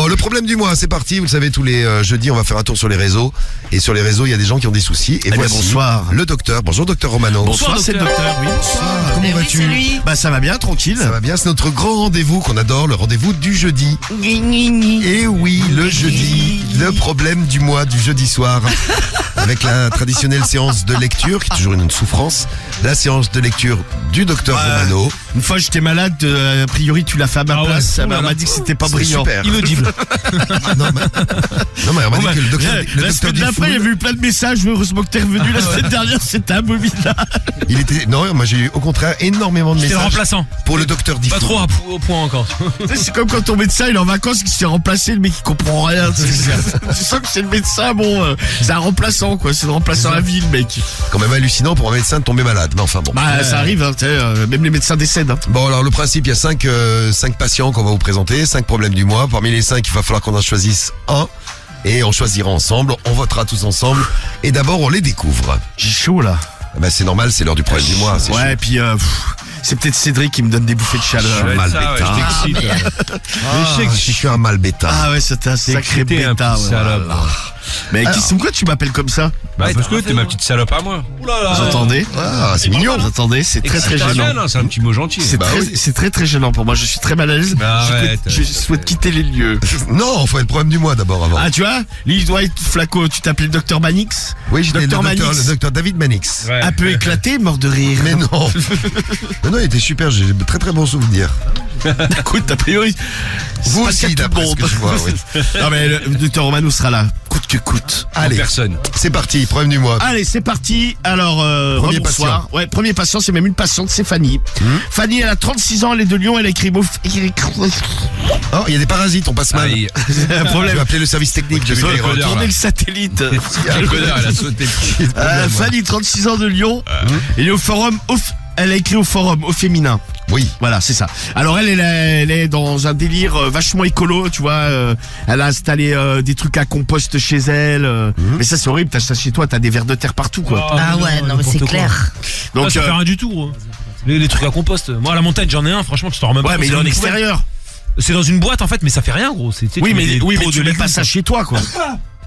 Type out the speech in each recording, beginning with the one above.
le problème du mois, c'est parti. Vous le savez, tous les jeudis, on va faire un tour sur les réseaux. Et sur les réseaux, il y a des gens qui ont des soucis. Et voici bonsoir. le docteur. Bonjour, docteur Romano. Bonsoir, c'est le docteur. Oui, bonsoir. Comment vas-tu? Bah, ça va bien, tranquille. Ça va bien, c'est notre grand rendez-vous qu'on adore, le rendez-vous du jeudi. Et oui, le jeudi, le problème du mois du jeudi soir. Avec la traditionnelle séance de lecture, qui est toujours une souffrance. La séance de lecture du docteur Romano. Une fois, j'étais malade, a priori, tu l'as fait à ma place. Ouais. On m'a dit que c'était pas C'est brillant. super. Inaudible. Non, mais on m'a dit que le docteur, La semaine d'après, il y avait eu plein de messages. Heureusement que t'es revenu la semaine dernière, c'était abominable. il était, non, moi j'ai eu au contraire énormément de C'était le messages remplaçant. pour le docteur Diffoul. Pas trop au point encore. Tu sais, c'est comme quand ton médecin il est en vacances, qui se fait remplacer, le mec il comprend rien. Tu sens que c'est le médecin, bon, c'est un remplaçant quoi, c'est le remplaçant à vie le mec. Quand même hallucinant pour un médecin de tomber malade. Mais enfin bon. Bah ça arrive, hein, tu sais, même les médecins décèdent. Hein. Bon, alors le principe, il y a 5 patients qu'on va vous présenter, 5 problèmes du mois. Parmi les 5, il va falloir qu'on en choisisse un. Et on choisira ensemble, on votera tous ensemble. Et d'abord, on les découvre. J'ai chaud là. Bah, c'est normal, c'est l'heure du problème du mois. C'est Ouais, chaud. et puis c'est peut-être Cédric qui me donne des bouffées de chaleur. Je suis un mal ça, bêta. ouais, je t'excite. Je suis un mal bêta. Ah ouais, c'était un sacré excité, un bêta. petit Ouais, salope. voilà. Mais pourquoi tu m'appelles comme ça? Bah, parce que t'es ma petite salope à moi. Vous entendez? Ah, c'est mignon. Vous entendez? C'est très très Excitation, gênant. hein, c'est un petit mot gentil. C'est Bah très, oui. c'est très très gênant pour moi. Je suis très mal à l'aise. Bah, arrête. Je souhaite quitter les lieux. Non, faut être le problème du mois d'abord avant. Ah, tu vois, Lily White Flaco, tu t'appelais le docteur Manix. Oui, j'étais Docteur Manix. le docteur David Manix. Ouais. Un peu éclaté, mort de rire. Mais non. Mais non, il était super, j'ai de très très bons souvenirs. Écoute, a priori, c'est Vous pas aussi, le cas de tout d'après le ce que monde. je vois, oui. Non mais le docteur Romano sera là, coûte que coûte. Allez, Personne. c'est parti, problème du mois. Allez, c'est parti. Alors, Premier bonsoir. patient. Ouais, premier patient, c'est même une patiente, c'est Fanny. Fanny, elle a 36 ans, elle est de Lyon, elle a écrit Oh, il y a des parasites, on passe mal. Aïe. un Je problème. vais appeler le service technique de C'est ça, le Véléro. codeur. Tournez le satellite. Quel connard, elle a sauté. Fanny, 36 ans de Lyon. Elle est au forum, elle a écrit au forum, au féminin. Oui. Voilà, c'est ça. Alors elle est dans un délire vachement écolo, tu vois. Elle a installé des trucs à compost chez elle. Mais ça c'est horrible, t'as ça chez toi, t'as des vers de terre partout, quoi. Ah ouais, non mais c'est clair. Donc Donc, ça fait rien du tout. Hein. Les trucs à compost. Moi, à la montagne, j'en ai un, franchement, tu t'en rends même pas ouais, compte, mais il est c'est en une poubelle. extérieur. C'est dans une boîte, en fait, mais ça fait rien, gros. Oui, mais tu mets pas ça chez toi, quoi.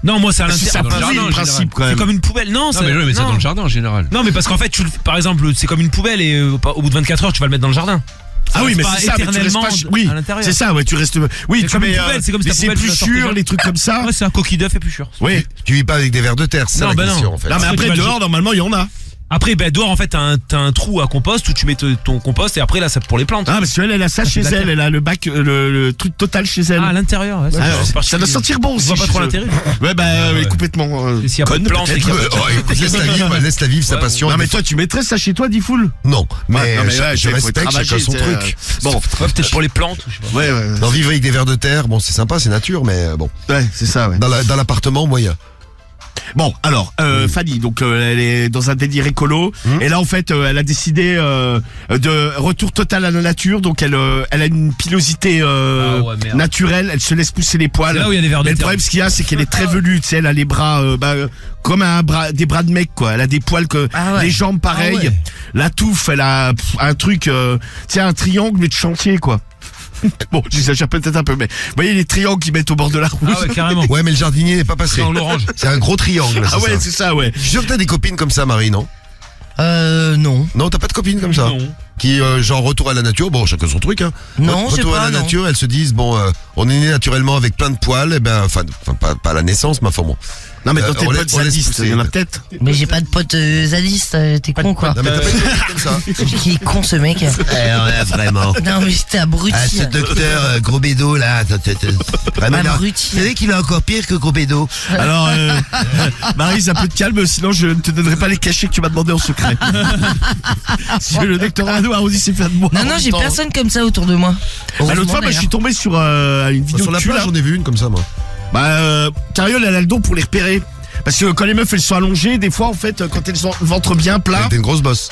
Non, moi, c'est à Parce que c'est un l'intérieur. peu Dans le le jardin, en principe, général. quand même. C'est comme une poubelle. Non, Non, mais je vais mettre ça dans le jardin en général. Non, mais parce qu'en fait, par exemple, c'est comme une poubelle et au bout de 24 heures, tu vas le mettre dans le jardin. Ah oui, mais pas c'est ça, mais tu restes éternellement pas oui, à l'intérieur. c'est ça, ouais, tu restes. Oui, C'est tu comme une mets poubelle, c'est comme si des ta poubelle, tu la sortais épluchures, déjà. les trucs comme ça. Ouais, c'est un coquille d'œuf épluchure. Oui. Tu vis pas avec des vers de terre, c'est ça Non, la bah non. question en fait. Non, mais Après, après tu vas dehors, normalement, il y en a. Après, ben, dehors, en fait, t'as un trou à compost où tu mets ton compost et après, là, c'est pour les plantes. Ah, parce qu'elle, elle a ça chez c'est elle, elle a le bac, le truc total chez elle. Ah, à l'intérieur, ouais, Ah, c'est ça doit sentir bon Je aussi. vois pas chez trop eux. l'intérêt. Ouais, bah, oui, complètement. Et s'il y a pas de conne, plantes, peut-être. c'est qu'il y a pas de- Écoute, laisse-la vivre sa Ouais, passion. Non, mais toi, tu mettrais ça chez toi, Diffoul? Non, mais, non, mais je ouais, faut respecte être chacun son ravagé, truc. Bon, Ouais, peut-être pour les plantes, ou je sais pas. ouais, Non, vivre avec des vers de terre, bon, c'est sympa, c'est nature, mais bon. ouais, c'est ça, ouais. Dans l'appartement, moyen. Bon, alors, Fanny, donc elle est dans un délire écolo, et là en fait, elle a décidé de retour total à la nature, donc elle a une pilosité ouais, merde. naturelle, elle se laisse pousser les poils. C'est là où il y a des vers de Mais le terre. problème, ce qu'il y a, c'est qu'elle est très velue, tu sais, elle a les bras, comme des bras de mec, quoi. Elle a des poils Ah ouais. les jambes pareilles, Ah ouais. la touffe, elle a un truc, tu sais, un triangle mais de chantier, quoi. Bon, j'exagère peut-être un peu, mais vous voyez les triangles qu'ils mettent au bord de la route. Ah ouais, carrément. Ouais, mais le jardinier n'est pas passé. C'est en orange. C'est un gros triangle. Ah ouais, c'est ça, ouais. Je suis sûr que t'as des copines comme ça, Marie, non? Non. Non, t'as pas de copines comme ça? Non. Qui, genre, retour à la nature, bon, chacun son truc, hein. Non, je sais Retour à pas, la non. nature, elles se disent, bon, on est né naturellement avec plein de poils, et ben, enfin, pas à la naissance, ma foi, bon. Non, mais dans tes on laisse- potes on laisse zadistes, pousser. il y en a peut-être. Mais j'ai pas de pote zadiste, t'es con quoi. Non, mais t'as pas de copines comme ça. Qui est con ce mec. Vraiment. Non mais c'était abruti. Ah, ce docteur gros bédo là, vraiment. Abruti. Vous savez qu'il est encore pire que gros bédo. Alors, Maryse, un peu de calme, sinon je ne te donnerai pas les cachets que tu m'as demandé en secret. Si le docteur Rano arrondi s'est fait de moi. Non, j'ai personne comme ça autour de moi. Ah, l'autre fois, je suis tombé sur une vidéo Sur la de cul, plage, là. j'en ai vu une comme ça, moi. Cariole, elle a le don pour les repérer. Parce que quand les meufs elles sont allongées, des fois en fait, quand elles ont le ventre bien plat, T'es une grosse bosse.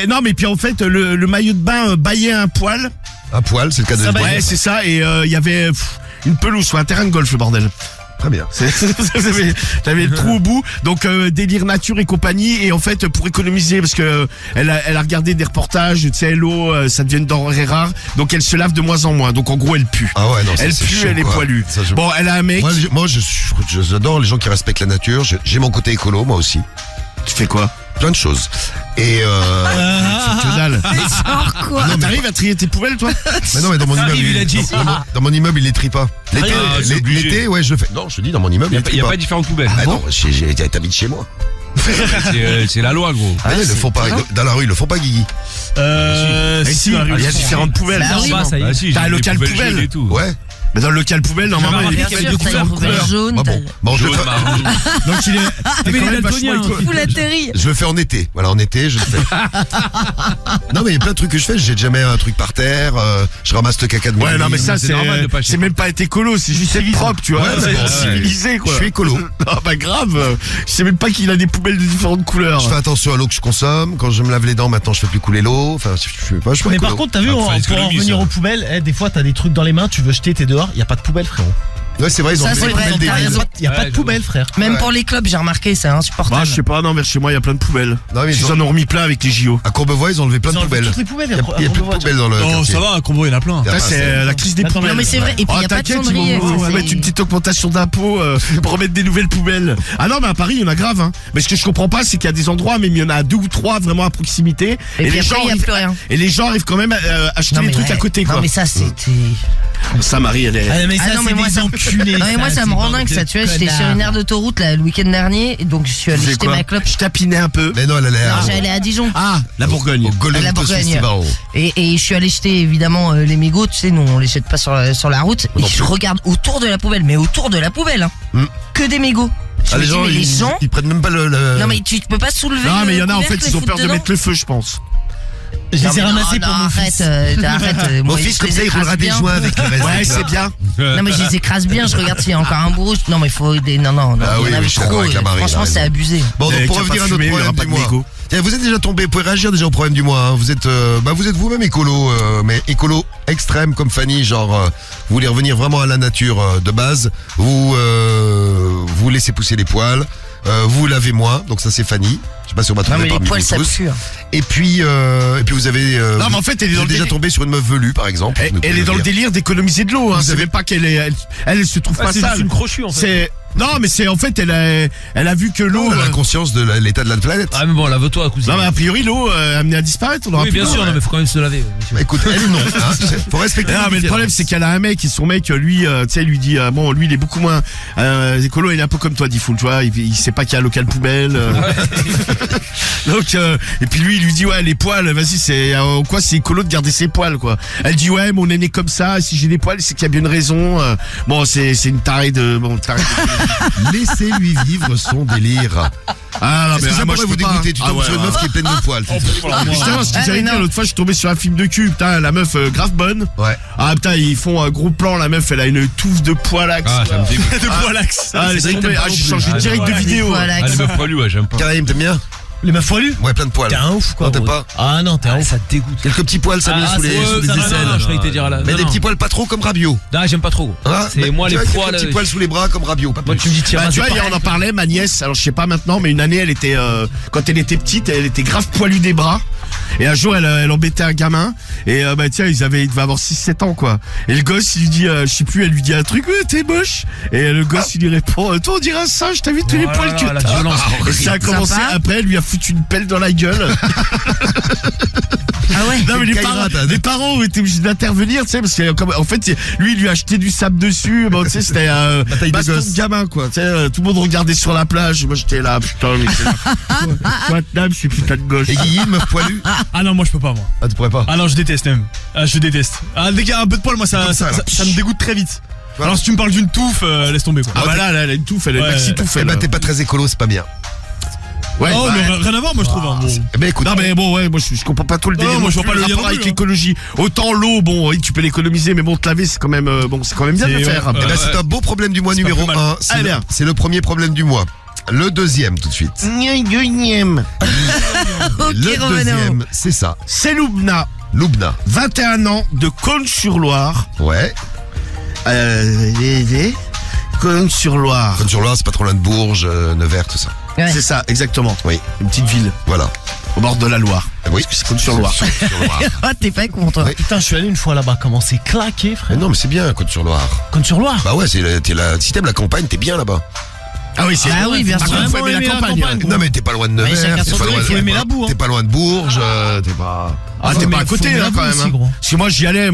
non mais puis en fait le maillot de bain baillait un poil. À poil, c'est le cas de le dire. Ouais c'est ça et il y avait une pelouse sur un terrain de golf le bordel. Très bien. T'avais le trou au bout. Donc délire nature et compagnie. Et en fait, pour économiser, parce que elle a regardé des reportages, tu sais, l'eau, ça devient une denrée rare. Donc elle se lave de moins en moins. Donc en gros, elle pue. Ah ouais, non, ça, Elle c'est pue, chaud, elle est quoi. poilue. Ça, Bon, elle a un mec. Moi, j'adore les gens qui respectent la nature. J'ai mon côté écolo, moi aussi. Tu fais quoi? Plein de choses. Et Que dalle. Genre quoi? Non, t'arrives à trier tes pouvelles, toi? mais non, mais dans mon immeuble, arrive, il a dit. dans mon immeuble, il les trie pas. L'été, c'est obligé. l'été, ouais, je le fais. Non, je te dis, dans mon immeuble, il les Il trie n'y a pas. pas différentes poubelles. Ah non, t'habites chez moi. C'est la loi, gros. Ah, ils le font pas. Dans la rue, ils le font pas, Guigui. Si, il y a différentes poubelles. Bah oui. forcément. Ça y est. T'as j'ai un des local poubelles poubelle. jaunes et tout. Ouais. Mais dans le local poubelle, normalement, il y a Bien des sûr, t'as une poubelle jaune. Bah bon, je le Jaune, fais. marron. Donc il est. T'es mais quand il est même vachement daltonien. éco- Fous la terrie. Je le fais en été. Voilà, en été, je le fais. Non, mais il y a plein de trucs que je fais. Je jette jamais un truc par terre. Je ramasse le caca de mes Ouais, non, mais amis. ça, c'est normal de pas c'est même pas être écolo, c'est juste être propre, tu vois. Ouais, C'est d'accord, civilisé, quoi. Je suis écolo. Ah, bah grave. Je sais même pas qu'il a des poubelles de différentes couleurs. Je fais attention à l'eau que je consomme. Quand je me lave les dents, maintenant, je fais plus couler l'eau. Enfin, je fais pas. Je suis Mais écolo. par contre, t'as vu, Ah, pour faut en économiser, revenir ça. aux poubelles, des fois t'as des trucs dans les mains, tu veux jeter, t'es dehors, y a pas de poubelle, frérot. Ouais, c'est vrai, ils ont Ça, mis c'est les vrai, poubelles des t'as villes. raison. Y a pas Ouais, de je poubelle, frère. Même Ouais. pour les clubs, j'ai remarqué, c'est Bah, insupportable. je sais pas, non, vers chez moi, il y a plein de poubelles. Non, mais Ils en ont remis plein avec les JO. à Courbevoie, ils ont enlevé plein de Ils ont enlevé poubelles. toutes les poubelles, Il y a plus de poubelles dans le Oh, quartier. ça va, à Combo, il y en a plein. Y a Ça, pas c'est assez. la crise des Attends, poubelles. Non mais c'est vrai, et puis il Oh, y a pas de t'inquiète, cendrier. ils vont ça, mettre c'est- une petite augmentation d'impôts pour remettre des nouvelles poubelles. Ah non, mais à Paris, il y en a grave. Hein. Mais ce que je comprends pas, c'est qu'il y a des endroits, mais il y en a 2 ou 3 vraiment à proximité. Et puis les après, gens il y a arrivent- plus rien. Et les gens arrivent quand même à acheter Non, les mais trucs à ouais. côté, quoi. Non mais ça c'était. Ça, Marie, elle est. Ah, mais Ah ça, non, c'est mais moi, des ça- enculés. Non mais moi ça me rend dingue ça, tu vois, j'étais sur une aire d'autoroute là le week-end dernier, et donc je suis allé Tu fais jeter quoi ma clope. Je tapinais un peu. Mais non, elle a l'air. Non, j'allais à Dijon. Ah, la Bourgogne. Au Golden La Coast Bourgogne. Festival. Et je suis allé jeter évidemment les mégots, tu sais, nous on les jette pas sur la route. Et Non je plus. regarde autour de la poubelle, mais autour de la poubelle, hein, Hmm. que des mégots. Je Ah, me les dis, gens, mais les gens. ils prennent même pas le. Non mais tu peux pas soulever. Non, mais il y en a, en couvercle fait, et ils ont foutre peur de dedans. mettre le feu, je pense. Je les ai Non, ramassés non, pour mon arrête, fils. arrête. Mon moi, fils, je comme les ça, il écrase roulera des bien. joints avec le reste. Ouais, c'est bien. Non mais je les écrase bien, je regarde s'il y a encore un bout rouge. Non mais il faut des. Non, Ah il y oui, en oui, avait je suis d'accord trop. avec la Marie, Franchement là, c'est raison. abusé. Bon, donc Eh, pour tu vas revenir pas à notre fumer, il y aura problème pas du de mois. mégots. Tiens, vous êtes déjà tombé, vous pouvez réagir déjà au problème du mois. Hein. Vous êtes vous-même écolo, mais écolo extrême comme Fanny, genre vous voulez revenir vraiment à la nature de base. Vous laissez pousser les poils, vous lavez moins, donc ça c'est Fanny. Je sais pas si on va Non trouver mais les parmi poils vous ça tous. pue. Et puis vous avez. Non, mais en fait, elle est vous dans êtes le déjà délire. tombé sur une meuf velue, par exemple. Elle, Vous pouvez elle est dans le dire. délire d'économiser de l'eau. Hein. Vous C'est avez- même pas qu'elle est, elle se trouve pas C'est sale. juste une crochue, en fait. C'est non, mais c'est en fait, elle a vu que l'eau. Elle a conscience de l'état de la planète. Ah, mais bon, lave-toi, cousin. Non, mais a priori, l'eau amenée à disparaître. On aura Oui, plus bien d'eau. sûr, non, mais faut quand même se laver. Bah, écoute, elle non. Hein. Faut respecter. Non, les mais le problème, différences. c'est qu'elle a un mec et son mec, lui, tu sais, lui dit, bon, lui, il est beaucoup moins écolo, il est un peu comme toi, Diffoul, tu vois, il sait pas qu'il y a un local poubelle. Donc, et puis lui, il lui dit, ouais, les poils, vas-y, c'est, quoi, c'est écolo de garder ses poils, quoi. Elle dit, ouais, mais on est né comme ça, si j'ai des poils, c'est qu'il y a bien une raison. Bon, c'est une tarée de, Laissez-lui vivre son délire. Ah, non, Est-ce que ça moi, pourrait je vous peux pas. dégoûter? Tu Ah, tombes ouais, sur une ouais. meuf qui est pleine de poils. Justement, ce que Ah, j'allais mais dire, non. l'autre fois, je suis tombé sur un film de cul, putain, la meuf grave bonne. Ouais. Ah, putain, ils font un gros plan, la meuf, elle a une touffe de poilax. Ah, ça me dégoûte. De poilax. Ah, C'est laisse vrai que tomber. t'aimes pas Ah, non j'ai plus. changé Ah, direct de Voilà, des vidéo. poils, Ah, les meufs poilues, ouais, j'aime pas. Karim, t'aimes bien? Les meufs poilus. Ouais, plein de poils. T'es un ouf, quoi. Non, t'aimes gros. pas? Ah non, t'es un ouf. Ça te dégoûte. Quelques petits poils, ça met sous les ça, non, aisselles. non, je croyais te dire là. Mais Non, des non. petits poils pas trop comme Rabiot. Non, j'aime pas trop. Hein? C'est moi Tu les vois, quelques poils. petits poils sous les bras comme Rabiot, pas Moi, plus. tu me dis, tiens, Bah, tu vois, c'est hier pas- on en parlait, ma nièce, alors je sais pas maintenant, mais une année elle était, quand elle était petite, elle était grave poilue des bras. Et un jour elle embêtait un gamin, et bah tiens, il devait avoir 6-7 ans quoi. Et le gosse il lui dit, je sais plus, elle lui dit un truc, ouais, t'es moche. Et le gosse il lui répond, toi on dirait un singe, t'as vu tous les Oh là poils là, que la t'as. violence. Et ça a commencé, Sympa. après elle lui a foutu une pelle dans la gueule. Ah ouais. Non mais les parents ont été obligés d'intervenir, tu sais, parce que en fait lui il lui a acheté du sable dessus, bon tu sais c'était un taille de baston gosse. de gamin quoi, tu sais, tout le monde regardait sur la plage, moi j'étais là, putain mais c'est quoi de dame, je suis putain de gosse. Et Guigui, meuf poilue? Ah non, moi je peux pas, moi. Ah, tu pourrais pas. Ah non, je déteste même. Ah, je déteste. Ah, dès qu'il y a un peu de poil, moi ça, Comme ça, là. ça me dégoûte très vite. Voilà. Alors si tu me parles d'une touffe, laisse tomber quoi. Ah bah là elle a une touffe, elle a une Ouais. maxi touffe. Eh Elle. ben, t'es pas très écolo, c'est pas bien. Ouais, Oh, bah, mais rien à voir, moi je trouve. Hein, bon. Eh ben, écoute. non mais bon ouais, moi je comprends pas trop le Non, délire. moi, je vois non pas plus, le lien rapport non avec plus, hein. l'écologie. Autant l'eau, bon oui tu peux l'économiser, mais bon te laver c'est quand même bon c'est quand même bien de le C'est- faire. ouais, Eh ben, ouais. c'est un beau problème du mois C'est pas numéro plus mal. 1. Allez, bien. C'est le premier problème du mois. Le deuxième, tout de suite. Ok Le Romano. deuxième, c'est ça. C'est Loubna, Loubna. 21 ans, de Cosne-sur-Loire. Ouais. Cosne-sur-Loire. Cosne-sur-Loire, c'est pas trop loin de Bourges, Nevers, tout ça. Ouais. C'est ça, exactement. Oui. Une petite ville Voilà. au bord de la Loire. Oui. C'est Cosne-sur-Loire. Cosne-sur-Loire. Ah, t'es pas con, toi. Oui. Putain, je suis allé une fois là-bas, comment c'est claqué, Mais frère. non, mais c'est bien, Cosne-sur-Loire. Cosne-sur-Loire. Bah ouais, si t'aimes la campagne, t'es bien là-bas. Ah oui, c'est Ah oui, bien Par sûr. contre, faut aimer la campagne. Non, mais t'es pas loin de Nevers, chacun t'es son pas truc, loin il faut aimer la boue, hein. T'es pas loin de Bourges, t'es pas... Ah, t'es pas à côté là quand même. Aussi, Hein. gros. Parce que moi j'y allais,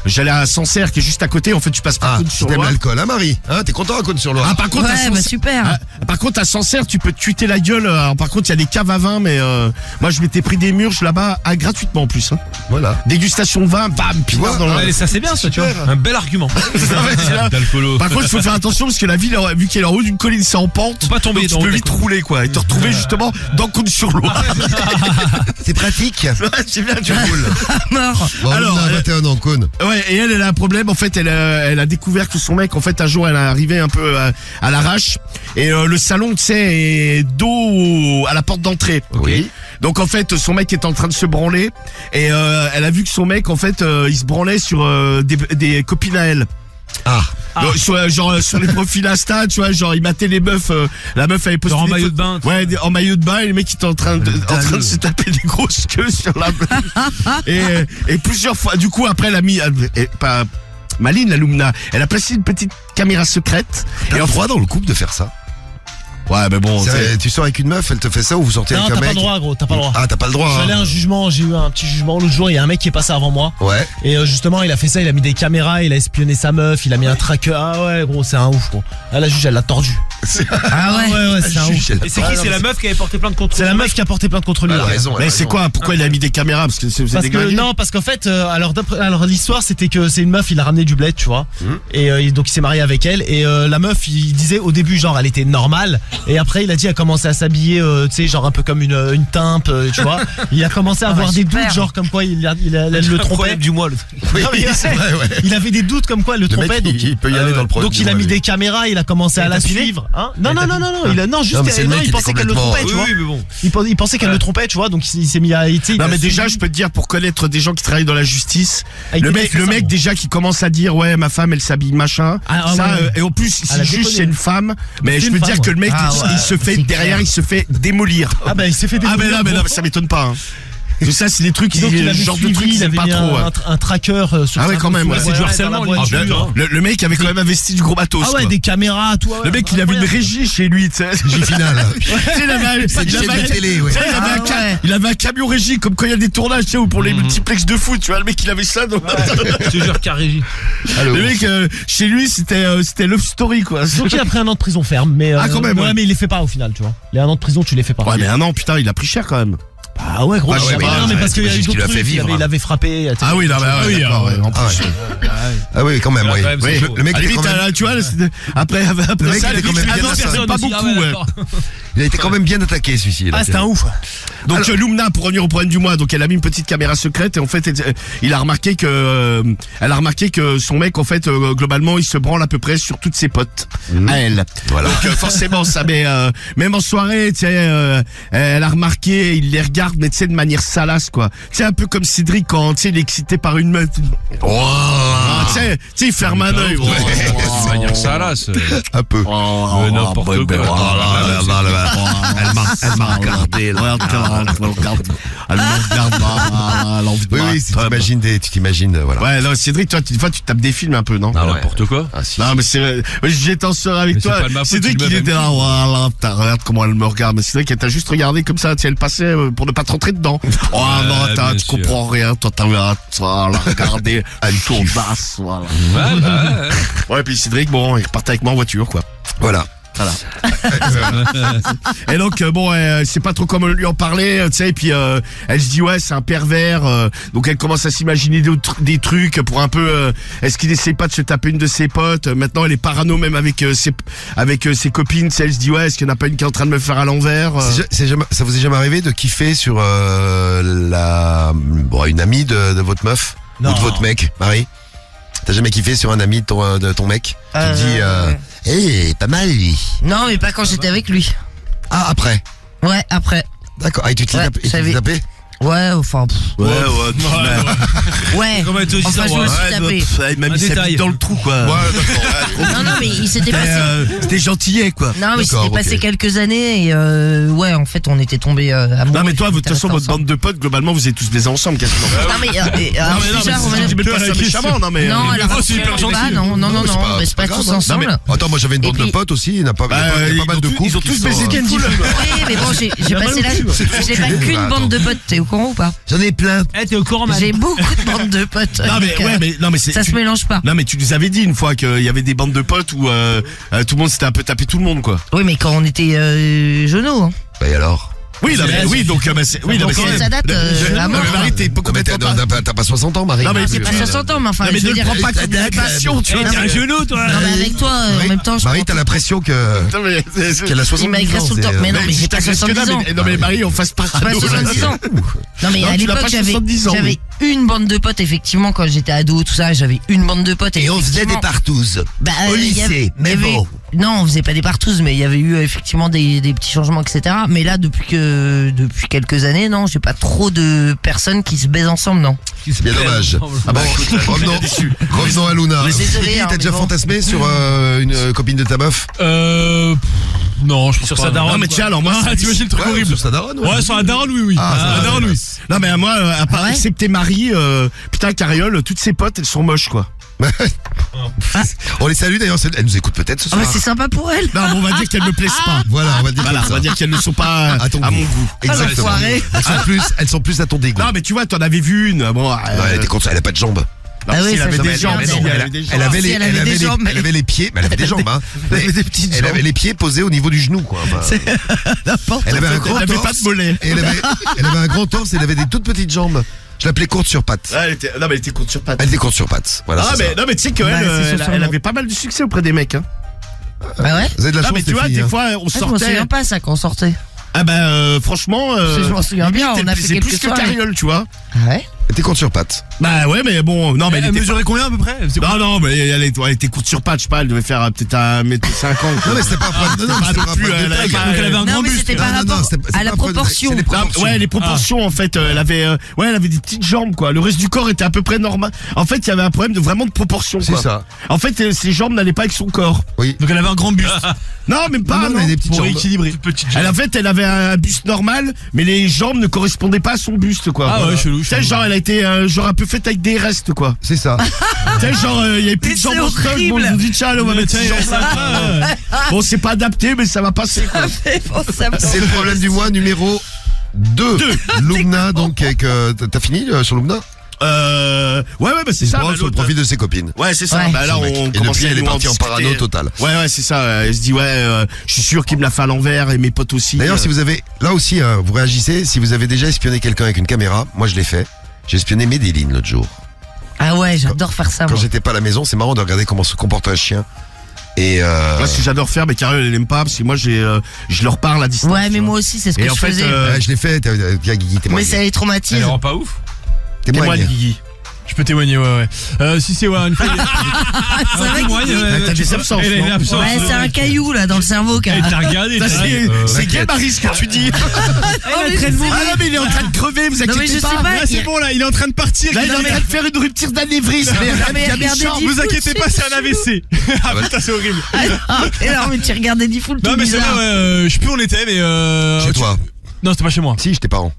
j'allais à Sancerre qui est juste à côté. En fait, tu passes par Ah, si t'aimes Cosne-sur-Loire. l'alcool, hein Marie? Hein, t'es content à Cosne-sur-Loire? Ah, par contre, à Ouais, Sancerre, bah super. par contre, à Sancerre, tu peux te tuer la gueule. Alors, par contre, il y a des caves à vin, mais moi, je m'étais pris des murges là-bas gratuitement en plus. Hein. Voilà. Dégustation de vin, bam, puis vois, dans le. Ouais, ça c'est bien ça, tu vois. Un bel argument. c'est là. D'alcoolo. Par contre, il faut faire attention parce que la ville, vu qu'elle est en haut d'une colline, c'est en pente. Faut pas tomber donc dans tu peux le vite déco. rouler, quoi. Et te retrouver justement dans Cosne-sur-Loire. C'est pratique. Ouais, c'est bien, tu roules. Mort. Bon, Alors, on a 21 ans, Cône. Ouais, et elle a un problème. En fait, elle a découvert que son mec, en fait, un jour, elle est arrivée un peu à l'arrache. Et le salon, tu sais, est dos à la porte d'entrée. Oui. Donc, en fait, son mec est en train de se branler. Et elle a vu que son mec, en fait, il se branlait sur des copines à elle. Ah. Donc, sur les profils Insta, tu vois, genre, il matait les meufs. La meuf avait posté Genre en des maillot photos- de bain, tu Ouais, en maillot de bain. Et le mec, il était en train de se taper des grosses queues sur la et plusieurs fois. Du coup, après, elle a mis... pas Maline, la Lumna, elle a placé une petite caméra secrète. T'as le droit dans le couple de faire ça? Ouais, mais bon, Tu sors avec une meuf, elle te fait ça ou vous sortez Non, avec un t'as pas mec? le droit, gros, t'as pas le droit. Ah, t'as pas le droit. Je suis allé à Hein. un jugement, j'ai eu un petit jugement l'autre jour, il y a un mec qui est passé avant moi. Ouais. Et justement, il a fait ça, il a mis des caméras, il a espionné sa meuf, il a mis un tracker. Ah ouais, gros, c'est un ouf, gros. Là, la juge, elle l'a tordu. Ah ouais. Ouais, c'est un ouf. Et c'est qui? C'est la meuf qui avait porté plainte contre C'est la meuf qui a porté plainte contre lui. Elle a là. raison. elle a mais c'est raison. quoi? Pourquoi il a mis des caméras? Parce que c'est Parce que déglingué. non, parce qu'en fait, alors l'histoire c'était que c'est une meuf, il a ramené du bled, tu vois, et donc il s'est marié avec elle, et la meuf, il disait au début genre elle était normale, et après il a dit elle commençait à s'habiller, tu sais, genre un peu comme une timpe, tu vois. Il a commencé à avoir des super. doutes, genre comme quoi elle le trompait. problème du mois. Oui, Non, mais c'est vrai, ouais. Il avait des doutes comme quoi elle le Le trompait, mec, donc il peut y aller dans le problème. donc il a mis des caméras, il a commencé à la suivre. Hein non, juste Non, mais c'est le mec il qui pensait était qu'elle le complètement- trompait, tu vois. Oui, mais bon. Il pensait qu'elle le trompait, tu vois, donc il s'est mis à. tu sais, il Non, a mais suivi. déjà, je peux te dire, pour connaître des gens qui travaillent dans la justice, Ah, il le déteste mec ça, gros. déjà qui commence à dire, ouais, ma femme, elle s'habille machin. Ah, ça, ouais. et en plus, si Elle a juste déconné. c'est une femme, mais C'est je une peux te femme, dire que le mec, Ah, il ouais, se fait, c'est derrière, clair. il se fait démolir. Ah bah il s'est fait Ah, mais démolir, là, gros. ça m'étonne pas, hein. Tout ça, c'est des trucs, Donc il le avait genre de suivi, trucs, il c'est avait pas mis trop. un tracker sur Ah ouais, sa quand même, voiture, ouais, c'est du dans harcèlement, la limite. voiture. Le mec avait quand même investi du gros matos. Ah ouais, quoi. des caméras, tout. Le mec, il avait une régie chez lui, tu sais. Régie finale. Tu sais, il avait C'est une chaîne de télé, ouais. tu sais, il avait un camion régie, comme quand il y a des tournages, tu sais, ou pour les multiplex de foot, tu vois, le mec, il avait ça. Donc... Je te jure, Carégie. Allô. Le mec, chez lui, c'était Love Story, quoi. Donc il a pris un an de prison ferme, mais Ah, quand même, ouais. mais il les fait pas au final, tu vois. Les 1 an de prison, tu les fais pas. Ouais, mais un an, putain, il a pris cher quand même. Ah ouais, gros. Ah ouais, je sais mais pas, là, non, mais ouais, parce qu'il y a eu t'imagines ce qu'il d'autres lui a fait trucs, vivre. il avait frappé. Ah oui, là, bah, ouais, d'accord, ouais, en Ah plus. ouais. Ah oui, quand même, Ouais, oui. quand même, c'est Oui, chaud. Le mec, À la il est limite, quand même- là, tu vois, après mec, ça, il est quand même bien non, à ça. personne, pas aussi. beaucoup, Ah ouais, ouais. d'accord. il a été quand même bien attaqué, celui-ci. là. Ah, c'était un ouf. Donc Lumna, pour revenir au problème du mois, donc elle a mis une petite caméra secrète et en fait elle a remarqué que son mec en fait globalement il se branle à peu près sur toutes ses potes à elle. Voilà. Donc forcément ça met même en soirée, tu sais, elle a remarqué, il les regarde mais tu sais de manière salace quoi. Tu sais un peu comme Cédric quand tu sais il est excité par une meuf. Ah, tu sais il ferme un œil. De manière salace. Un peu. N'importe quoi. Elle m'a regardé, là. Oui, oui, tu t'imagines, voilà. Ouais, non, Cédric, toi, des fois, tu tapes des films un peu, non? Ah ouais. N'importe quoi. Ah, si. Non, mais c'est, j'étais en soirée avec Mais c'est toi. pas de ma faute, Cédric, c'est il le était même là, voilà, putain, regarde comment elle me regarde. Mais Cédric, elle t'a juste regardé comme ça, tu sais, elle passait pour ne pas te rentrer dedans. Oh, non, attends, bien tu sûr. comprends rien, toi, t'as regardé, elle tournasse, voilà. Ouais, bah, ouais. Ouais, puis Cédric, bon, il repartait avec moi en voiture, quoi. Voilà. Et donc bon, elle sait pas trop comment lui en parler, tu sais, et puis elle se dit ouais c'est un pervers, donc elle commence à s'imaginer des trucs pour un peu, est-ce qu'il essaie pas de se taper une de ses potes, maintenant elle est parano même avec ses copines, tu sais, elle se dit ouais est-ce qu'il y en a pas une qui est en train de me faire à l'envers. Ça vous est jamais arrivé de kiffer sur une amie de votre meuf Non. ou de votre mec, Marie? T'as jamais kiffé sur un ami de ton mec? Tu te dis, pas mal lui. Non, mais pas quand j'étais avec lui. Ah, après. Ouais, après. D'accord. Ah, et tu te l'es Ouais, tapé, et tu te l'es j'avais- tapé? Ouais, enfin. Ouais. Ouais. Comment elle te dit Enfin, ça, je me ouais. suis tapé. Elle m'a Un mis sa détail. bite dans le trou, quoi. Ouais, d'accord. Non, mais il s'était passé. C'était gentillet, quoi. Non, mais il s'était D'accord, passé ok. quelques années et ouais, en fait, on était tombés amoureux. Non, mais toi, de On toute façon, était votre restés bande de potes, globalement, vous êtes tous baisés ensemble, quasiment. ensemble. Non, mais alors, déjà, je Romain- dis pas ça méchamment, non, mais. Non, alors, c'est hyper gentil. non, mais mais c'est pas grave, tous hein. ensemble. Non, Attends, moi j'avais une Et bande de puis- potes aussi, il y a pas mal de couples. Ils ont qui tous sont, baisé Ken Diffoul. Oui, mais bon, j'ai passé la. J'ai pas qu'une bande de potes, t'es au courant ou pas? J'en ai plein. Eh, t'es au courant, man. J'ai beaucoup de bandes de potes. Non, mais, Donc, ouais, mais, non, mais c'est. ça se mélange pas. Non, mais tu nous avais dit une fois qu'il y avait des bandes de potes où tout le monde s'était un peu tapé tout le monde, quoi. Oui, mais quand on était genoux, hein. Bah et alors? Oui, non, mais, oui, donc, oui, non, mais Donc, ça date à Non, mort. mais Marie, t'es pas Non, mais complètement pas. t'as pas 60 ans, Marie. Non, mais C'est pas 60 ans, mais enfin, Non, mais je ne veux le dire. prends pas comme une passion, tu Eh, vois. t'es un genou, toi. Non, mais avec toi, en Marie, même temps, je Marie, prends t'as tout- l'impression Non, mais qu'elle a 70 ans. Il m'agresse tout le temps. Mais non, mais j'ai pas 70 ans. Non, mais Marie, on fasse pas J'ai pas 70 ans. Non, mais Non, à tu n'as l'époque, pas j'avais 70 ans, j'avais une bande de potes, effectivement, quand j'étais ado, tout ça, j'avais une bande de potes. Et on faisait des effectivement, partouzes. bah, au il y lycée, avait- mais il y avait- bon. Non, on faisait pas des partouzes, mais il y avait eu effectivement des petits changements, etc. Mais là, depuis quelques années, non, j'ai pas trop de personnes qui se baisent ensemble, non. C'est bien dommage. Ah bah, Revenons à Luna. Mais désolé, Guigui, hein, t'as mais déjà bon. fantasmé sur une copine de ta meuf? Non, je pense Sur pas. sa daronne. Non, mais tiens, alors moi, Ah, t'imagines le truc Ouais, horrible. sur sa daronne, Ouais, sur la daronne, oui, oui. Ah, ça la va, daronne, ouais. oui. Non, mais moi, à part Ouais. excepté Marie, putain, Cariole, toutes ses potes, elles sont moches, quoi. On les salue d'ailleurs, elle nous écoute peut-être ce Ah, soir. bah, c'est sympa pour elle. Non, mais on va dire qu'elles me plaisent pas. Voilà, on va dire Voilà, comme on va ça. dire qu'elles ne sont pas À ton à goût. mon goût. Exactement. l'enfoiré. Elles sont plus à ton dégoût. Non, mais tu vois, t'en avais vu une. Bon, Non, elle était contre ça, elle a pas de jambes. non, Ah oui, si, elle ça, avait ça des va jambes. bien, Si, mais- elle avait des jambes. Elle avait si, les, elle avait des jambes, mais- elle avait les pieds, mais elle avait des jambes, hein. Elle avait des petites Elle jambes. avait les pieds posés au niveau du genou, quoi. Enfin, elle avait un grand Elle avait torse. pas de mollet. Et elle avait un grand torse et elle avait des toutes petites jambes. Je l'appelais courte sur pattes. Ah, non, mais elle était courte sur pattes. Elle était courte sur pattes. Voilà. Ah, c'est mais ça. non, mais tu sais qu'elle, Bah, c'est sur son elle nom. avait pas mal de succès auprès des mecs, hein. Bah ouais. Vous avez de la Non, chance, mais tu les vois, filles, des hein. fois, on Ah, je m'en sortait. souviens pas, ça, quand on sortait. Ah, bah, franchement. Je m'en souviens bien, on a fait c'est quelques plus que soirées. Cariole, tu vois. Ah ouais? Elle était courte sur pattes. Bah, ouais, mais bon, non, mais Elle elle était. mesurait combien à peu près? C'est Non, non, mais elle était courte sur pattes, je sais pas, elle devait faire peut-être 1m50. Non, mais c'était pas un problème. Non, non, pas c'était non pas un plus, problème de elle avait taille. pas- Donc elle avait un Non, grand mais buste. c'était par Non, non, rapport c'était pas à la un problème de taille, proportion. c'est les Non, proportions. ouais, les proportions en fait, elle avait des petites jambes quoi. Le reste du corps était à peu près normal. En fait, il y avait un problème vraiment de proportion C'est quoi. ça. En fait, ses jambes n'allaient pas avec son corps. Oui. Donc elle avait un grand buste. Non, même pas. Non, non, non. elle avait des petites Pour jambes. équilibrer. Petite Elle, en fait, elle avait un buste normal, mais les jambes ne correspondaient pas à son buste quoi. Ah ouais, chelou, Tu sais, chelou. genre elle a été genre un peu faite avec des restes quoi. C'est ça. Tu sais, genre il y avait plus Mais de jambes c'est en stock. Bon, horrible. je vous dis tiens, allez, on va Mais mettre tiens, ces jambes là. Bon, c'est pas adapté, mais ça va passer quoi. C'est le problème du mois numéro 2. Lumna, donc, avec, t'as fini sur Lumna? Ouais, bah c'est Il se ça. branle bah, sur le l'autre- profit de ses copines. Ouais, c'est ça. Ouais. Bah là, Son mec. on Et commence depuis, à elle est nous en partie en discuter. parano total. Ouais, c'est ça. Elle se dit, je suis sûr qu'il me l'a fait à l'envers et mes potes aussi. D'ailleurs, si vous avez, là aussi, vous réagissez, si vous avez déjà espionné quelqu'un avec une caméra, moi je l'ai fait. J'ai espionné Medellin l'autre jour. Ah ouais, j'adore faire ça, Quand moi. j'étais pas à la maison, c'est marrant de regarder comment se comporte un chien. Et Moi, ce que j'adore faire, mais Cariole, elle aime pas, parce que moi, je leur parle à distance. Ouais, tu mais vois. moi aussi, c'est ce que Et je en fait, faisais. ouais, je l'ai fait, tiens Guigui, Mais témoigne. ça les traumatise. Elle rend pas ouf. Témoigne, Guigui. Je peux témoigner, ouais. Si c'est une fois. C'est vrai que- T'as des absences, Elle est non absente. Ouais, c'est un caillou, là, dans le cerveau, Elle car. t'a regardé. Ça, t'as C'est dit, c'est quel Marie ce que tu dis? Oh, mais je sais Ah pas. non, mais il est en train de crever, vous Non, mais inquiétez je sais pas. pas. Là, c'est bon, là, il est en train de partir. Là, il est en train de faire une rupture d'anévrisme. mais regardez, dis- Vous inquiétez pas, c'est un AVC. Ah putain, c'est horrible. Et non, mais tu regardais des foules tout Non, mais c'est bizarre. vrai, ouais, je sais plus où on était, mais. Chez toi. Non, c'était pas chez moi. Si, chez tes parents.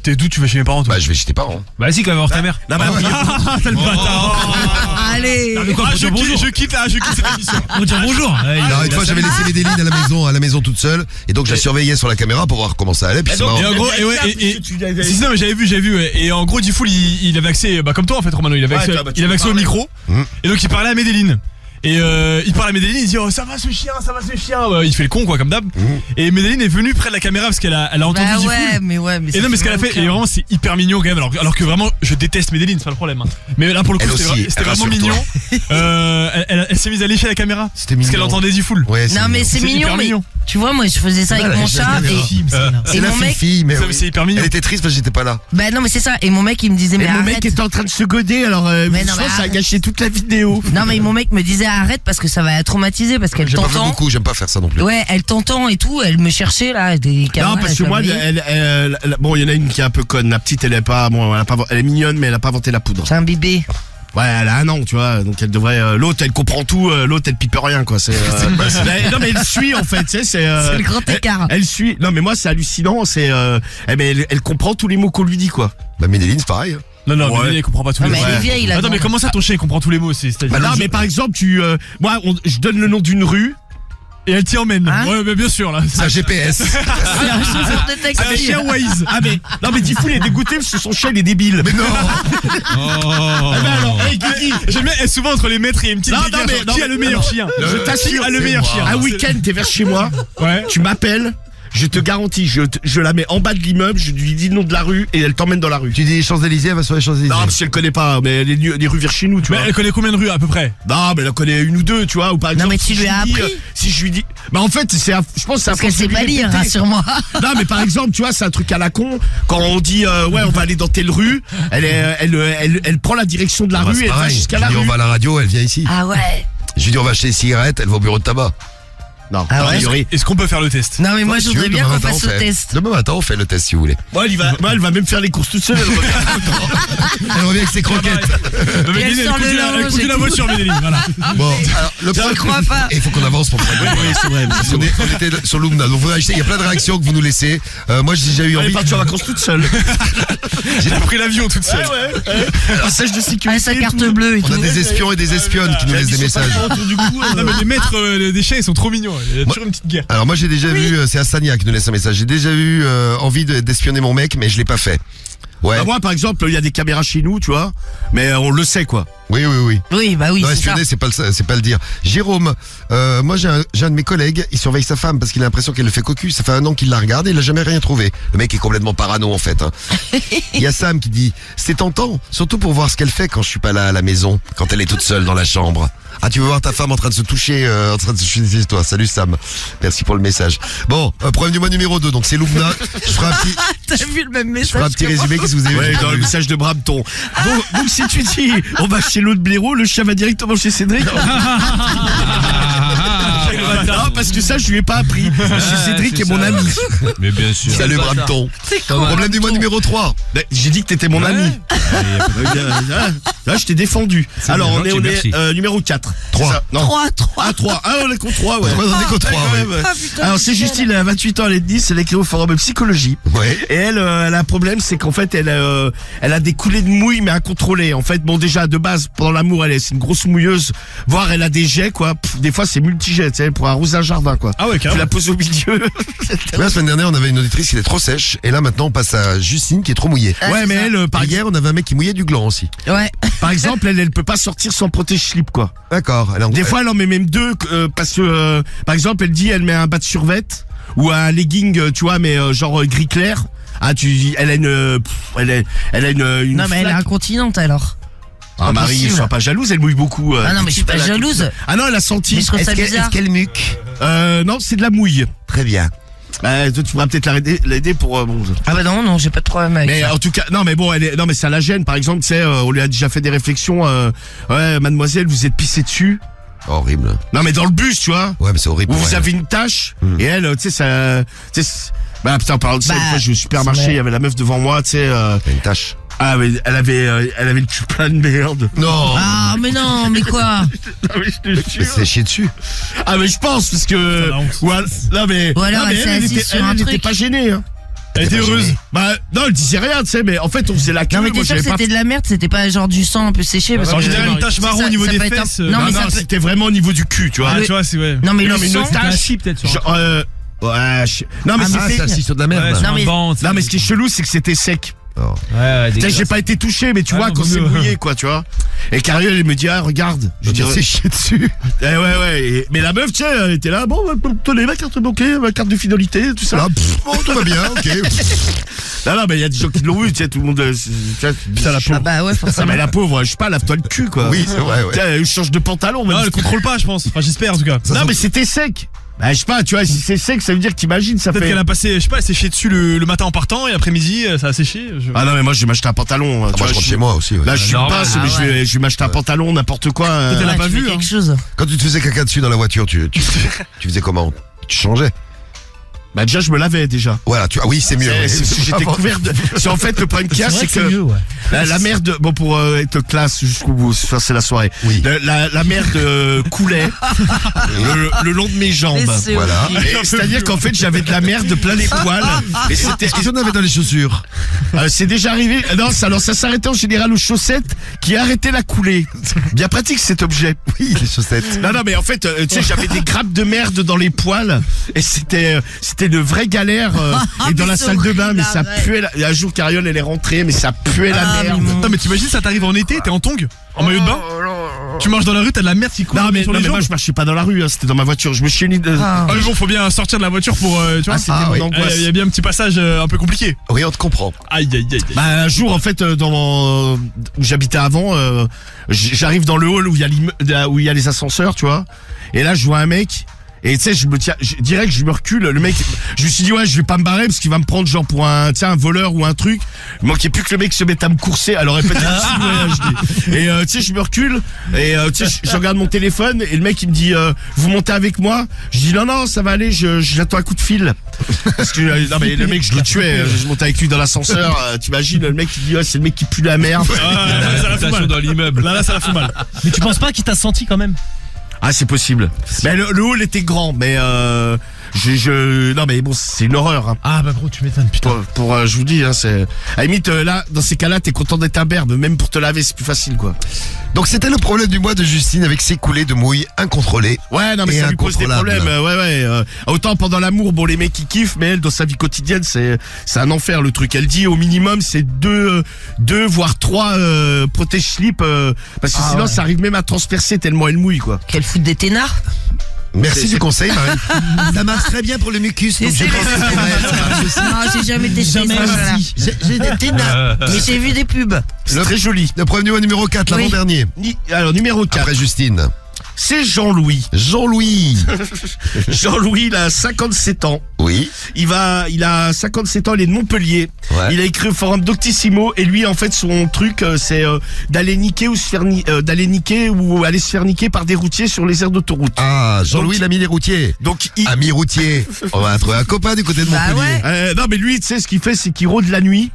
T'es d'où tu vas chez mes parents, toi? Bah, je vais chez tes parents. Bah si, quand même, voir ta mère. Non, mais Ah, t'as le bâtard. Allez. Mais quoi, Ah, pour dire bonjour. je quitte cette émission. Pour dire bonjour. Non, une fois, j'avais laissé Medellin à la maison toute seule. Et donc, je la surveillais sur la caméra pour voir comment ça allait. Puis c'est marrant. Et en gros, si, non, mais j'avais vu, ouais. Et en gros, Diffoul, il avait accès, bah, comme toi, en fait, Romano, il avait accès, Ouais, bah, tu il avait accès au parlais. micro. Et donc, il parlait à Medellin. Et il parle à Medellin, il dit oh ça va ce chien. Ouais, il fait le con quoi comme d'hab. Et Medellin est venue près de la caméra parce qu'elle a entendu Bah Diffoul. ouais, mais Et non mais ce qu'elle a fait, et vraiment c'est hyper mignon quand même, alors que vraiment je déteste Medellin, c'est pas le problème. Hein. Mais là pour le coup Elle aussi, c'était vraiment rassure-toi. mignon. Elle s'est mise à lécher la caméra. C'était Parce mignon. qu'elle entendait Diffoul. Ouais, Non, mais c'est mignon, hyper mais mignon. tu vois, moi, je faisais ça avec mon chat C'est et la mon mec. fille, mais Ça, oui. c'est hyper mignon. Elle était triste parce que j'étais pas là. Bah non, mais c'est ça. Et mon mec, il me disait, mais Et mon arrête. mec est en train de se goder, alors Mais non, je mais pense que ça a arrête. gâché toute la vidéo. Non, mais mon mec me disait, arrête parce que ça va la traumatiser, parce qu'elle J'aime pas t'entend. beaucoup, j'aime pas faire ça non plus. Ouais, elle t'entend et tout, elle me cherchait là, des caméras. Non, parce que là, moi, je la voyais. bon, il y en a une qui est un peu conne. La petite, elle est mignonne, mais elle a pas inventé la poudre. C'est un bébé. Ouais, elle a 1 an, tu vois, donc elle devrait. L'autre, elle comprend tout, l'autre, elle pipe rien, quoi. C'est. Non, mais elle suit en fait, tu sais, c'est. C'est le grand écart. Elle suit. Non, mais moi, c'est hallucinant. C'est. Elle comprend tous les mots qu'on lui dit, quoi. Bah, Ménéline, c'est pareil. Non, Ouais. mais il comprend pas tous Non, les mais mots. elle est vieille, là. Attends, mais comment ça ton chien il comprend tous les mots? C'est-à-dire. Bah, non, mais par exemple, moi, je donne le nom d'une rue. Et elle t'y emmène. Hein Ouais, mais bien sûr, là. C'est un GPS. C'est un chauffeur de C'est un taxi. chien Waze. Ah, mais. Non, mais Diffoul est dégoûté parce que son chien, il est débile. Mais non. Ah, mais alors, hey, Guigui. J'aime bien, et souvent entre les maîtres, il y a une petite Non, guéguerre, non, mais- genre, non, qui a mais- le meilleur chien? Je t'assure. Qui a le meilleur chien? Un week-end, t'es vers chez moi. Ouais. Tu m'appelles. Je te garantis, je la mets en bas de l'immeuble, je lui dis le nom de la rue et elle t'emmène dans la rue. Tu dis les Champs-Élysées, elle va sur les Champs-Élysées. Non, parce qu'elle connaît pas, mais les rues vers chez nous, tu Mais vois. elle connaît combien de rues à peu près? Non, mais elle en connaît 1 ou 2, tu vois. Ou par exemple, mais tu si lui je as dis, appris. si je lui dis. Bah, en fait, je pense que c'est Parce qu'elle sait pas lire, rassure-moi. Non, mais par exemple, tu vois, c'est un truc à la con. Quand on dit, ouais, on va aller dans telle rue, elle prend la direction de la Ah, bah, rue c'est et elle va pareil. jusqu'à Je la lui dis, rue. on va à la radio, elle vient ici. Ah ouais. Je lui dis, on va acheter des cigarettes, elle va au bureau de tabac. Non, Ah non, ouais. il y aurait- Est-ce qu'on peut faire le test? Non, mais moi, Ouais, je si tu voudrais veux, bien demain qu'on matin, fasse on le fait. test. Demain matin, on fait le test si vous voulez. Moi, elle va même faire les courses toute seule. Elle revient. Elle revient avec ses croquettes. Non, mais Et elle Ménéline, sort le elle linge conduit et la tout. voiture, Ménéline, voilà. Bon, alors, le Je crois pas. Il faut qu'on avance pour prendre. Oui, c'est vrai. Parce qu'on on était sur Lumna, donc vous réagissez, il y a plein de réactions que vous nous laissez. Moi, j'ai déjà eu Elle est envie. partie en vacances toute seule. J'ai pris l'avion toute seule. Passage de sécurité. Ah, sa carte tout. bleue et On tout. a des espions et des espionnes qui nous laissent des messages. Autour du cou, Non, mais les maîtres des chiens, ils sont trop mignons. Il y a toujours une petite guerre. Alors moi j'ai déjà vu, c'est Astania qui nous laisse un message, j'ai déjà eu envie d'espionner mon mec mais je l'ai pas fait. Ouais, Bah, moi, par exemple, il y a des caméras chez nous, tu vois, mais on le sait, quoi. oui. Oui, bah oui, Non, c'est ça. espionner, c'est pas le dire. Jérôme, moi j'ai un de mes collègues, il surveille sa femme parce qu'il a l'impression qu'elle le fait cocu. Ça fait 1 an qu'il la regarde et il a jamais rien trouvé. Le mec est complètement parano en fait. Hein. Il y a Sam qui dit, c'est tentant, surtout pour voir ce qu'elle fait quand je suis pas là à la maison, quand elle est toute seule dans la chambre. Ah, tu veux voir ta femme en train de se toucher, c'est toi. Salut Sam. Merci pour le message. Bon, problème du mois numéro 2, donc c'est Lumna. Je ferai un petit, T'as vu le même je ferai un message petit que moi résumé. Qu'est-ce que vous avez Ouais, vu dans le message de Brampton. Donc si tu dis, on va chez l'autre blaireau, le chat va directement chez Cédric. Non, parce que ça, je lui ai pas appris. Parce que Cédric est mon ami. Mais bien sûr. Salut Brampton. Problème du mois numéro 3. Ben, j'ai dit que t'étais mon ami. Là, je t'ai défendu. Alors, on gentil, est merci. Numéro 4. 3. Non. 3. Ah, 3. Ah, on est contre 3, ouais. Ouais, on est contre 3, ouais. Ouais. Ah, putain, Alors, c'est Michel. Justine, elle a 28 ans, elle est de Nice, elle est écrit au forum psychologie. Ouais. Et elle a un problème, c'est qu'en fait, elle a des coulées de mouille, mais incontrôlées. En fait, bon, déjà, de base, pendant l'amour, c'est une grosse mouilleuse. Voire, elle a des jets, quoi. Des fois, c'est multi-jets, tu sais, pour arroser un jardin, quoi. Ah ouais, Tu carrément. la poses au milieu. La semaine dernière, on avait une auditrice qui était trop sèche. Et là, maintenant, on passe à Justine qui est trop mouillée. Ah, Ouais, c'est mais ça. elle, Par hier, on avait un mec qui mouillait du gland aussi. Ouais. par exemple, elle peut pas sortir sans protège-slip, quoi. D'accord. Elle en- Des fois, elle en met même 2, parce que, par exemple, elle dit, elle met un bas de survêt ou un legging, tu vois, mais genre gris clair. Ah, tu dis, elle a une Non, mais elle est flaque. incontinente alors. Ah, pas Marie, possible. sois pas jalouse, elle mouille beaucoup. Ah non, mais je suis pas Elle a- jalouse. Ah non, elle a senti. Mais je trouve ça bizarre. muque? Non, c'est de la mouille. Très bien. Toi, tu pourras peut-être l'aider pour, bon. Ah bah non, j'ai pas de problème avec Mais ça. en tout cas, non mais bon, non mais ça la gêne. Par exemple, tu sais, on lui a déjà fait des réflexions. Ouais, mademoiselle, vous êtes pissé dessus. Horrible. Non mais dans le bus, tu vois. Ouais, mais c'est horrible. Où pour vous elle. avez une tâche Mm. et elle, tu sais, ça, tu sais, bah putain, en parlant de ça, Bah, une fois, je vais au supermarché, c'est il y avait la meuf devant moi, tu sais. T'as une tâche. Ah mais elle avait le cul plein de merde. Non. Ah mais non, mais quoi? Ah mais je te Mais jure. c'est chier dessus. Ah mais je pense parce que. la honte. Non mais. Ou alors non, mais elle s'est assise était, sur un elle était truc. pas gênée. Hein. Elle était pas heureuse. gênée. Bah non, elle disait rien, tu sais, mais en fait on faisait la queue. Non mais moi, t'es sûr que j'avais pas- c'était de la merde, c'était pas genre du sang un peu séché parce En que général, une tache c'est marron ça- au niveau ça des peut être un- fesses. Non Non, mais ça non, peut. c'était vraiment au niveau du cul, tu vois. Ah, tu vois, c'est ouais. Non mais Non, le mais une sang. tache. Tache, peut-être sur un- Genre, ouais, non mais Ah, Ah, c'était. c'est assis sur de la merde. Ouais, là. sur Non, un mais- banc, Non mais ce qui est chelou, c'est que c'était sec. Oh. Ouais, Tu sais, j'ai pas été touché, mais tu Ah, vois, non, quand vaut c'est mieux. mouillé, quoi, tu vois. Et Cariol, il me dit, ah, regarde. Je Je dis, c'est chier dessus. ouais. Mais la meuf, tu sais, elle était là, bon, tenez ma carte bancaire, ma carte de fidélité, tout ça. Là, bon, tout va bien, ok. Non, mais il y a des gens qui l'ont vu, tu sais, tout le monde. Putain, la Ah pauvre. bah ouais Ah, forcément. mais la pauvre, je sais pas, lave-toi le cul, quoi. Oui, c'est vrai, ouais. Tiens, elle change de pantalon, Non, même. elle contrôle pas, je pense. Enfin, j'espère en tout cas. Non, mais c'était sec. Bah, je sais pas, tu vois, si c'est sec, ça veut dire que t'imagines, ça Peut-être fait. qu'elle a passé, je sais pas, elle s'est séché dessus le matin en partant et l'après-midi, ça a séché. Ah non, mais moi, je vais m'acheter un pantalon. Ah, moi, je rentre chez moi aussi. Ouais. Là, je suis Normal. pas, mais Ah, je vais m'acheter un pantalon, n'importe quoi. Peut-être elle a Ouais, pas tu vu, fais hein. quelque chose. Quand tu te faisais caca dessus dans la voiture, tu faisais comment? Tu changeais? Bah déjà je me lavais déjà. Voilà, ah oui, c'est mieux. J'étais couvert de... C'est en fait le problème qu'il y a, vrai c'est que c'est que mieux, ouais. la merde, bon pour être classe jusqu'au bout, ça c'est la soirée. Oui. La merde coulait le long de mes jambes. Mais c'est Voilà. horrible. Et c'est-à-dire qu'en fait j'avais de la merde plein les poils. Et c'était, Est-ce que j'en avais dans les chaussures? c'est déjà arrivé. Non, alors ça s'arrêtait en général aux chaussettes qui arrêtaient la coulée. Bien pratique cet objet. Oui, les chaussettes. Non, mais en fait, tu sais, j'avais des grappes de merde dans les poils et c'était de vraie galère. Et dans Mais la c'est salle de bain, horrible, mais ça arrête. puait. Un jour, Cariole, elle est rentrée, mais ça puait la merde. Non mais t'imagines ça t'arrive en été, t'es en tongs, en maillot de bain, tu marches dans la rue, t'as de la merde qui coule Non, mais, sur non, les mais moi, jambes. je marchais pas dans la rue, hein, c'était dans ma voiture. Je me suis mis de... Ah. Ah mais bon, faut bien sortir de la voiture pour, tu vois. c'était Ah, mon oui. angoisse. Il y a bien un petit passage un peu compliqué. Oui, on te comprend. Aïe aïe aïe. Bah, un jour, en fait, où j'habitais avant, j'arrive dans le hall où il y a les ascenseurs, tu vois. Et là, je vois un mec. Et tu sais, direct, je me recule. Le mec, je me suis dit, ouais, je vais pas me barrer parce qu'il va me prendre genre pour un voleur ou un truc. Il manquait plus que le mec se mette à me courser. Alors, répète, et tu sais, je me recule. Et tu sais, je regarde mon téléphone. Et le mec, il me dit, vous montez avec moi? Je dis, non, ça va aller, j'attends un coup de fil. Parce que, non, mais le mec, je le tuais. Je montais avec lui dans l'ascenseur. T'imagines, le mec, il dit, ouais, c'est le mec qui pue la merde. Ça la fout mal. dans l'immeuble. Là ça la fout mal. Mais tu penses pas qu'il t'a senti quand même? Ah, c'est possible. Mais le hall était grand, mais non, mais bon, c'est une horreur. Hein. Ah bah gros, tu m'étonnes, putain. Je vous dis, hein, c'est. À la limite, là, dans ces cas-là, t'es content d'être imberbe, même pour te laver, c'est plus facile, quoi. Donc c'était le problème du mois de Justine avec ses coulées de mouille incontrôlées. Ouais, non, mais Et ça lui pose des incontrôlable. problèmes. Ouais. Autant pendant l'amour, bon, les mecs ils kiffent, mais elle, dans sa vie quotidienne, c'est un enfer le truc. Elle dit au minimum, c'est deux voire 3 protège-slip, parce que Ah sinon, ouais. ça arrive même à transpercer tellement elle mouille, quoi. Qu'elle fout des ténards. Merci du conseil, Marie. Ça marche très bien pour le mucus. donc C'est je pense que vrai. ça marche aussi. Non, j'ai jamais testé Jamais ça. voilà. aussi. J'ai des ténards. Mais j'ai vu des pubs. C'est très joli. Le premier mois numéro 4, Oui. l'avant-dernier. Alors, numéro 4, Après Justine. c'est Jean-Louis. Jean-Louis. Jean-Louis, il a 57 ans. Oui. Il a 57 ans, il est de Montpellier. Ouais. Il a écrit au forum Doctissimo et lui, en fait, son truc, c'est d'aller niquer ou aller se faire niquer par des routiers sur les aires d'autoroute. Ah, Jean-Louis, Donc- l'ami des routiers. Donc, Ami routier. On va trouver un copain du côté de Bah Montpellier. ouais. non, mais lui, tu sais, ce qu'il fait, c'est qu'il rôde la nuit.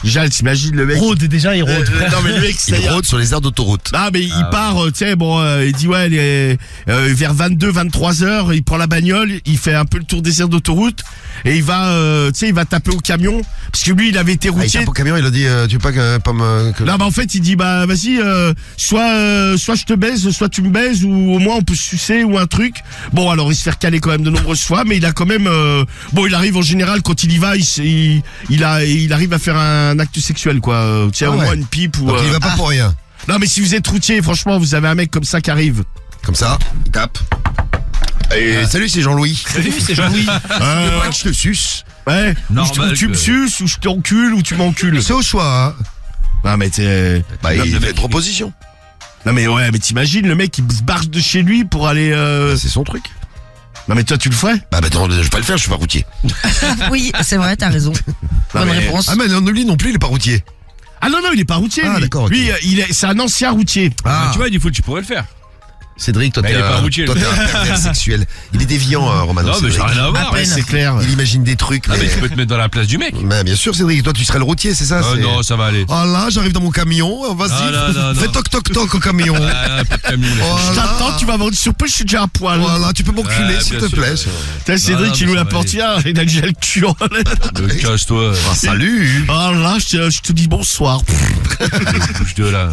Déjà, t'imagines le mec. Rôde, déjà il rôde. Non, mais le mec, Il c'est. rôde sur les aires d'autoroute. Non, mais il part, tu sais, bon, il dit, ouais, vers 23 heures, il prend la bagnole, il fait un peu le tour des aires d'autoroute, et il va, tu sais, il va taper au camion, parce que lui, il avait été Ah, il routier. tape au camion, il a dit, tu veux pas que... Non, bah en fait, il dit, bah vas-y, soit je te baise, soit tu me baises, ou au moins on peut se sucer, ou un truc. Bon, alors il se fait recaler quand même de nombreuses fois, mais il a quand même... bon, il arrive en général, quand il y va, il arrive à faire un acte sexuel, quoi. Tu sais, Ah au ouais. moins une pipe, ou... Donc il y va pas pour rien. Non, mais si vous êtes routier, franchement, vous avez un mec comme ça qui arrive. Comme ça, il tape. Et salut, c'est Jean-Louis. Salut, c'est Jean-Louis. Tu veux pas que je te suce? Ouais, Normal ou tu me que- suces, ou je t'encule, ou tu m'encules. C'est au choix, hein. Non, mais t'es... Bah, Non, il le fait mec, une proposition. Non, mais ouais, mais t'imagines, le mec, il se barre de chez lui pour aller... C'est son truc. Non, mais toi, tu le ferais? Bah, attends, je vais pas le faire, je suis pas routier. Oui, c'est vrai, t'as raison. Bonne mais- réponse. Ah, mais non, lui non plus, il est pas routier. Ah non, il est pas routier, Ah, lui. d'accord, ok. Lui, c'est un ancien routier. Ah, Tu vois, du foot, tu pourrais le faire. Cédric, toi, Bah, t'es il est pas routier, toi, le t'es un pervers sexuel. Il est déviant, Romano. Non, mais j'ai Cédric. rien à voir. Ouais, c'est clair. Il imagine des trucs. Ah, mais mais- tu peux te mettre dans la place du mec. Bah, bien sûr, Cédric, toi, tu serais le routier, c'est ça? c'est- Non, ça va aller. Oh là, j'arrive dans mon camion, vas-y, Non, fais non. toc toc toc au camion. Ah, pas de camion, les Oh Je là. t'attends, tu vas avoir une surprise, je suis déjà à poil. Voilà, tu peux m'enculer, Ouais, s'il bien te sûr. plaît. T'as Cédric Non, qui mais nous ça la va portière, il a déjà le cul en l'air. Casse-toi. Ah, salut. Oh là, je te dis bonsoir. Bouge de là.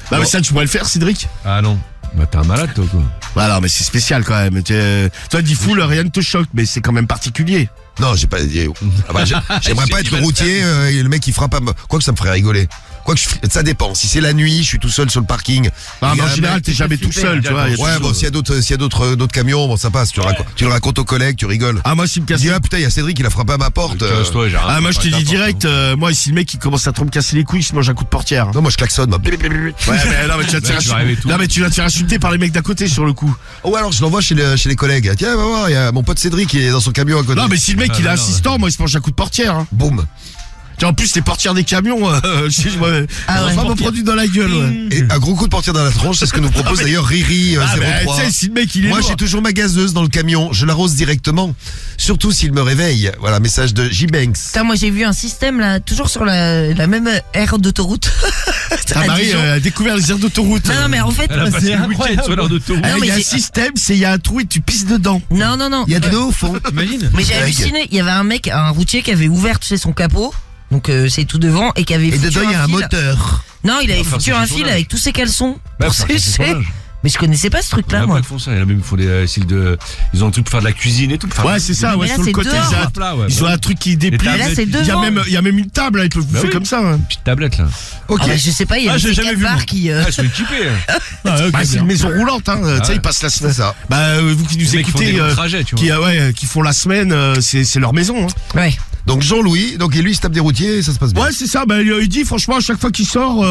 Bah, mais ça, tu pourrais le faire, Cédric? Ah non. Bah, t'es un malade, toi, quoi. Bah non, mais c'est spécial quand même. Toi, dis full, rien ne te choque, mais c'est quand même particulier. Non, j'ai pas. Ah bah, j'aimerais pas être routier et le mec il frappe à me. Quoi que ça me ferait rigoler. Quoi que ça dépend. Si c'est la nuit, je suis tout seul sur le parking. Ah, Il y mais a en un général, mec- t'es jamais tout seul, tu vois. il y a Ouais, toujours- bon, s'il y a d'autres camions, bon, ça passe. Tu le racontes aux collègues, tu rigoles. Ah, moi, s'il me Tu casse dis, ah putain, il y a Cédric, il a frappé à ma porte. Casse-toi, j'ai rien. Ah, moi, je te dis T'importe, direct, moi, si le mec, il commence à trop me casser les couilles, il se mange un coup de portière. Non, moi je klaxonne. Moi. Ouais, mais non, mais tu vas te faire Ouais, tu vas rêver tout. Non, mais tu vas te faire insulter par les mecs d'à côté sur le coup. Oh, alors je l'envoie chez les collègues. Tiens, va voir, il y a mon pote Cédric qui est dans son camion à côté. Non, mais si le mec, Ah, il est non, assistant, moi, il se mange un coup de portière. Hein. Boum. Tiens, en plus, les portières des camions, Ah ouais. pas me produit dans la gueule, ouais. Et un gros coup de portière dans la tronche, c'est ce que nous propose d'ailleurs Riri 03. Tu sais, si le mec, il est Moi, lourd. j'ai toujours ma gazeuse dans le camion. Je l'arrose directement. Surtout s'il me réveille. Voilà, message de J-Banks. Putain, moi j'ai vu un système là, toujours sur la même aire d'autoroute. Ta À Marie Dijon. a découvert les aires d'autoroute. Non, mais en fait, Elle a passé le week-end sur l'heure d'autoroute. Non, mais Il y a un j'ai- système, c'est il y a un trou et tu pisses dedans. non. Il y a de l'eau au fond. Imagine. Mais j'ai halluciné, il y avait un mec, un routier qui avait ouvert, tu sais, son capot. Donc c'est tout devant et qui avait Et foutu dedans, il y a un fil. moteur. Non, il avait Faire foutu sécher un son fil linge. avec tous ses caleçons Bah, pour faire sécher son sécher. linge. Mais je connaissais pas ce Il y truc-là, en a moi. pas qui font ça. Il y en a même qui font des styles de. Ils ont un truc pour faire de la cuisine et tout. pour faire- Ouais, c'est ça, Mais ouais, là, sur le c'est côté, dehors. ils ont un- Plat, ouais, ils ont un truc qui déplie. Mais là, c'est Il y a devant. même une table, là, ils peuvent bouffer oui. comme ça. Hein. Petite tablette là. Ok. Ah, bah, je sais pas, il y Ah, avait j'ai ces jamais 4 vu, moi. barres qui. Ah, ils sont équipés. Ah, ok, Bah, c'est bien. une maison roulante, hein. Tu sais, ouais. ils passent la C'est semaine. ça. Bah, vous qui nous Les mecs qui font des écoutez, longs trajets, tu vois. qui font la semaine, c'est leur maison. Hein. Ouais. Donc Jean-Louis, donc et lui il se tape des routiers et ça se passe bien. Ouais, c'est ça. Bah, il dit, franchement, à chaque fois qu'il sort,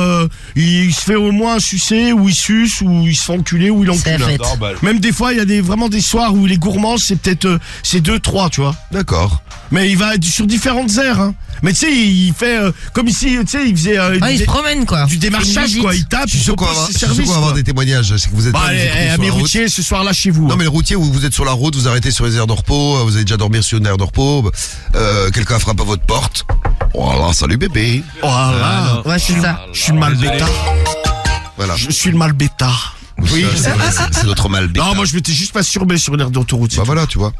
il se fait au moins sucer, ou il suce, ou il se fait enculer, ou il C'est encule. la fête. Même des fois, il y a vraiment des soirs où il est gourmand, c'est peut-être c'est 2-3, tu vois. D'accord. Mais il va sur différentes aires. Hein. Mais tu sais, il fait comme ici, tu sais, il faisait Ah, il se promène, quoi. du Il fait une démarchage, visite. quoi. Il tape, Je suis il sûr qu'on va propose avoir, ses je suis sûr services. qu'on va avoir quoi. des témoignages. C'est que vous êtes Bah, pas vous écoutez sur amis la route. routiers, ce soir-là chez vous. Non hein. mais le routier, vous êtes sur la route, vous arrêtez sur les aires de repos, vous avez déjà dormi sur une aire de repos, quelqu'un frappe à votre porte. Voilà, salut bébé. Oh là là. Ouais, c'est ça. Je suis le mal bêta. Voilà. Je suis le mal bêta. Oui, c'est vrai, c'est notre mal bêta. Non, moi je m'étais juste masturbé sur une aire d'autoroute. Bah voilà, tu vois.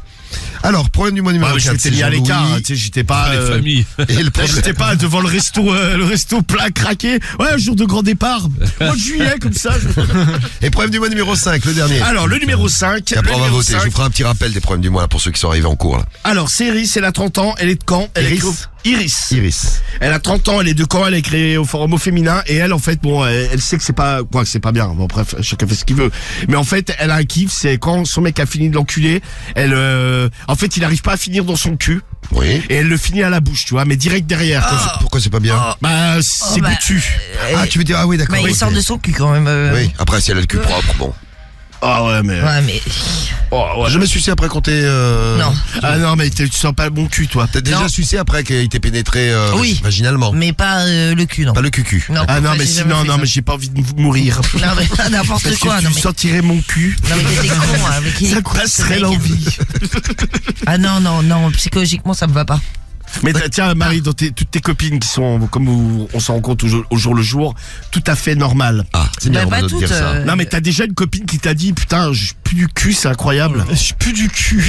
Alors, problème du mois numéro Ouais, je 4, m'étais c'est mis à l'écart, hein, Jean-Louis. tu sais, j'étais pas. Les familles. Et le problème, J'étais pas devant le resto plein craqué. Ouais, un jour de grand départ. Mois de juillet, comme ça. et problème du mois numéro 5, le dernier. Alors, le numéro 5. Et après le on va numéro voter, je 5. vous ferai un petit rappel des problèmes du mois là, pour ceux qui sont arrivés en cours là. Alors, c'est Iris, elle a 30 ans, elle est de Caen. Elle Iris. Iris. Iris. Elle a 30 ans, elle est de Caen, elle est créée au forum au féminin et elle en fait bon elle sait que c'est pas quoi que c'est pas bien. Bon bref, chacun fait ce qu'il veut. Mais en fait, elle a un kiff, c'est quand son mec a fini de l'enculer, elle en fait, il arrive pas à finir dans son cul Oui. et elle le finit à la bouche, tu vois, mais direct derrière. Pourquoi c'est pas bien Bah c'est bah, goûtu. Ah, tu veux dire, ah oui, d'accord. Bah, il ok. sort de son cul quand même. Oui, après si elle a le cul propre, bon. Ah ouais mais Ouais, mais. oh, ouais. Je me sucé après quand t'es... Non. Ah non mais tu sens pas le bon cul toi. T'as déjà Non. sucé après qu'il t'ait pénétré Oui. vaginalement. Mais pas le cul, non. Pas le cucu. Non, Ah non ça, mais j'ai jamais sinon fait non ça. mais j'ai pas envie de mourir. Non, mais n'importe Parce quoi. que Non, tu mais. sentirais mon cul. Non, mais t'étais con, hein, avec qui il Ça est con, ce passerait mec. l'envie. Ah non, psychologiquement, ça me va pas. Mais tiens, Marie, dans toutes tes copines qui sont, comme on s'en rend compte au jour le jour, tout à fait normal. Ah, c'est bien, Bah, on va pas nous dire toutes, ça. euh, Non, mais t'as déjà une copine qui t'a dit, putain, je pue du cul, c'est incroyable. Je pue du cul.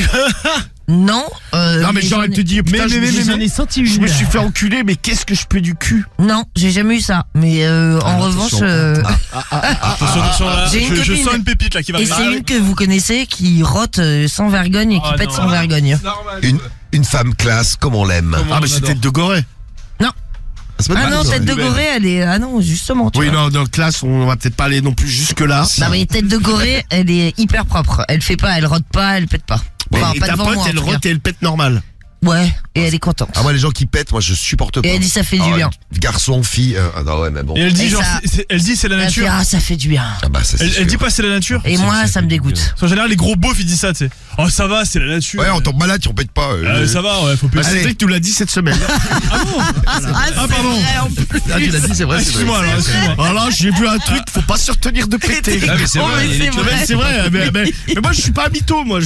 Non. Non, mais genre, elle te dit, putain, J'en ai senti je une. me suis fait enculer, mais qu'est-ce que je pue du cul? Non, j'ai jamais eu ça. Mais en revanche. Attention là, J'ai une je copine. sens une pépite là qui va Et arriver. c'est une que vous connaissez qui rote sans vergogne et qui Ah, pète non. sans vergogne. Une femme classe comme on l'aime. Ah, mais c'est tête de Gorée. C'est pas Ah mal, non, ça. tête de gorée, elle est. Ah non, justement. Tu Oui, vois. non, dans classe, on va peut-être pas aller non plus jusque-là. Non, mais tête de gorée, elle est hyper propre. Elle fait pas, elle rote pas, elle pète pas. Enfin, Et pas ta devant pote, moi. en elle tout cas. rote et elle pète normal. Ouais, et elle est contente. Ah, moi, les gens qui pètent, moi, je supporte pas. Et elle dit ça fait du Ah, bien. Garçon, fille, ah non, ouais, mais bon. Et elle dit Et genre, ça- elle dit c'est la Elle fait, nature. ah, ça fait du bien. Ah bah, ça, c'est Elle sûr. dit pas c'est la nature. Et moi, ça me dégoûte. Parce qu'en général, les gros beaufs ils disent ça, tu sais. Oh, ça va, c'est la nature. Ouais, on tombe malade, si on pète pas. Ça va, ouais, faut Bah, pas. c'est vrai que tu l'as dit cette semaine. Ah, pardon. Ah, tu l'as dit, c'est vrai. c'est Excuse-moi vrai. alors, excuse-moi. Alors là, j'ai vu un truc, faut pas se retenir de péter. Ah, mais c'est Oh, vrai. mais c'est vrai. Mais c'est vrai, mais moi je suis pas un mytho, moi.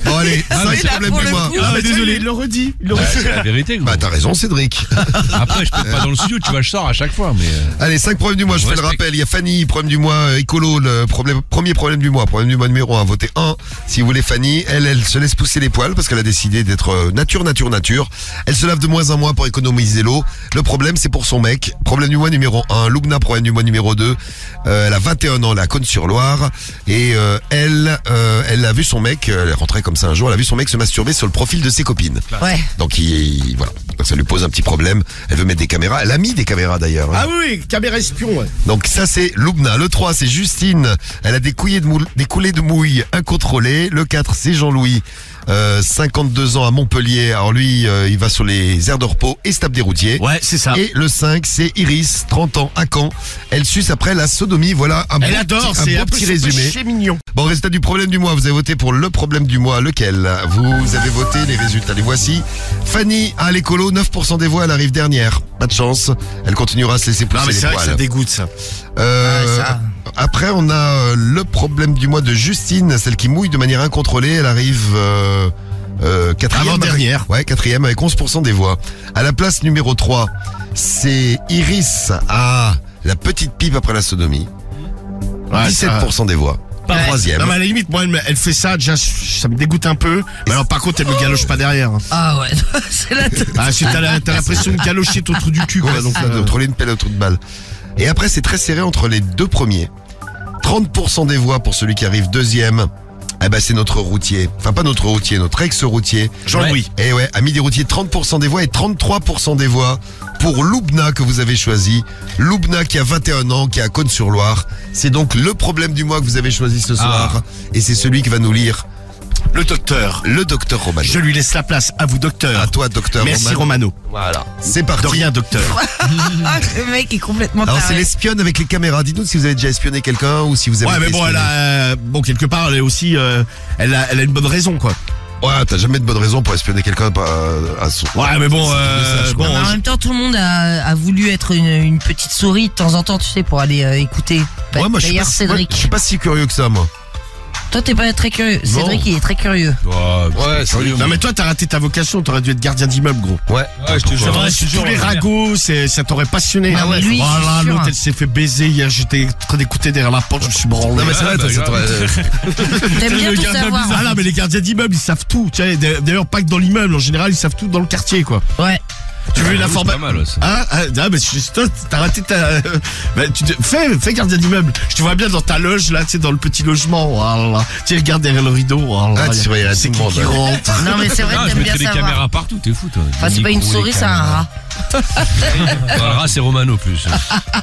Bon, allez, mais 5 là, problèmes pour du le mois. coup- Ah, mais désolé, il le redit. Il le redit. C'est la vérité, gros. Bah, t'as raison, Cédric. Après, je peux pas dans le studio, tu vois, je sors à chaque fois, mais. Allez, 5 problèmes du mois, je On fais le respecte. rappel. Il y a Fanny, problème du mois, écolo, le premier problème du mois. Problème du mois numéro 1, votez 1. Si vous voulez Fanny, elle se laisse pousser les poils parce qu'elle a décidé d'être nature. Elle se lave de moins en moins pour économiser l'eau. Le problème, c'est pour son mec. Problème du mois numéro 1. Loubna, problème du mois numéro 2. Elle a 21 ans, elle est à Cône-sur-Loire. Et elle a vu son mec, elle est rentrée comme ça un jour, elle a vu son mec se masturber sur le profil de ses copines. Ouais. Donc voilà. Donc ça lui pose un petit problème. Elle veut mettre des caméras. Elle a mis des caméras d'ailleurs. hein. Ah oui, caméra espion, ouais. Donc ça c'est Loubna. Le 3 c'est Justine. Elle a des coulées de mouille incontrôlées. Le 4 c'est Jean-Louis. 52 ans à Montpellier. Alors lui, il va sur les aires de repos et se tape des routiers. Ouais, c'est ça. Et le 5 c'est Iris, 30 ans à Caen. Elle suce après la sodomie. sodomie. Voilà un Elle beau adore, petit, c'est un beau petit résumé. C'est mignon. Bon, résultat du problème du mois. Vous avez voté pour le problème du mois. Lequel? Vous avez voté, les résultats, les voici. Fanny a l'écolo, 9% des voix, elle arrive dernière. Pas de chance. Elle continuera à se laisser pousser Non mais les c'est vrai que poils. ça dégoûte ça. ça. Après, on a le problème du mois de Justine, celle qui mouille de manière incontrôlée. Elle arrive quatrième. Avant-dernière. Ouais, quatrième avec 11% des voix. À la place numéro 3, c'est Iris à la petite pipe après la sodomie. Ouais, 17% des voix. Ouais. Troisième. Non mais à la limite, moi elle fait ça, déjà ça me dégoûte un peu. Mais alors par contre elle me galoche pas derrière. Ah ouais, c'est la tête. Ah si t'as l'impression de galocher ton trou du cul quoi. Ouais, Donc, c'est ça, de troller une pelle au trou de balle. Et après, c'est très serré entre les deux premiers. 30% des voix pour celui qui arrive deuxième. Eh ben, c'est notre routier. Enfin, pas notre routier, notre ex-routier. Jean-Louis. Et ouais, ami des routiers, 30% des voix et 33% des voix pour Loubna que vous avez choisi. Loubna qui a 21 ans, qui est à Cône-sur-Loire. C'est donc le problème du mois que vous avez choisi ce soir. Et c'est celui qui va nous lire Le docteur. le docteur Romano. Je lui laisse la place. À vous docteur. À toi, docteur Merci Romano. Romano. Voilà. C'est parti. De rien docteur. Ah, le mec est complètement Alors, c'est taré. l'espionne avec les caméras. Dites-nous si vous avez déjà espionné quelqu'un ou si vous avez Ouais mais été bon elle espionné. a bon quelque part elle est aussi elle a une bonne raison quoi. Ouais, t'as jamais de bonne raison pour espionner quelqu'un à son... Ouais mais bon message, quoi. bon Mais en même temps, tout le monde a voulu être une petite souris de temps en temps, tu sais, pour aller écouter. Ouais, moi, je suis D'ailleurs, pas, moi, Cédric. je suis pas si curieux que ça, moi. Toi, t'es pas très curieux. Cédric, il est très curieux. Ouais, sérieux. non mais toi t'as raté ta vocation, t'aurais dû être gardien d'immeuble gros. Ouais. Ouais, je te jure. vrai, je te jure, Tous les ouais. ragots, ça t'aurait passionné. Ah ouais, lui, je suis Voilà, sûr. l'autre elle s'est fait baiser hier, j'étais en train d'écouter derrière la porte, je me suis branlé. Non, mais c'est vrai, toi, ça t'aurait... T'aimes bien Le tout gardien savoir. bizarre. Ah non mais les gardiens d'immeuble ils savent tout, tu sais, d'ailleurs pas que dans l'immeuble, en général ils savent tout dans le quartier quoi. Ouais. Tu veux une Pas information? mal, ouais, ça. Mais toi, t'as raté ta. Fais gardien d'immeuble. Je te vois bien dans ta loge là, tu sais, dans le petit logement. Voilà. Tu regardes derrière le rideau. Voilà. Ah, tu surveillerais C'est tout le qui monde, qui hein. rentre. Non, mais c'est vrai Ah, que je t'aimes bien mettrais des savoir. caméras partout, t'es fou, toi. Enfin, c'est pas une souris, c'est un rat. Un rat, c'est Romano plus.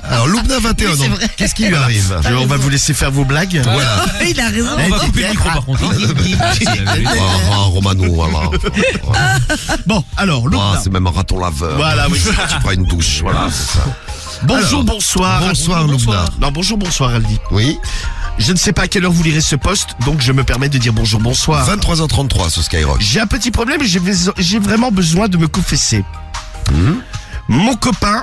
Alors, Loubna, 21 Oui, c'est ans. vrai. Qu'est-ce qui lui arrive? On va vous laisser faire vos blagues. Voilà. Il a raison. On va couper le micro par contre. Romano, voilà. Bon, alors, Ah, Loubna. c'est même un raton laveur. Voilà, oui. Tu prends une douche, voilà, c'est ça. Bonjour, Alors, bonsoir. bonsoir, Loubna. Non, bonjour, bonsoir, elle dit. Oui. Je ne sais pas à quelle heure vous lirez ce post, donc je me permets de dire bonjour, bonsoir. 23h33 sur Skyrock. J'ai un petit problème et j'ai vraiment besoin de me confesser. Mon copain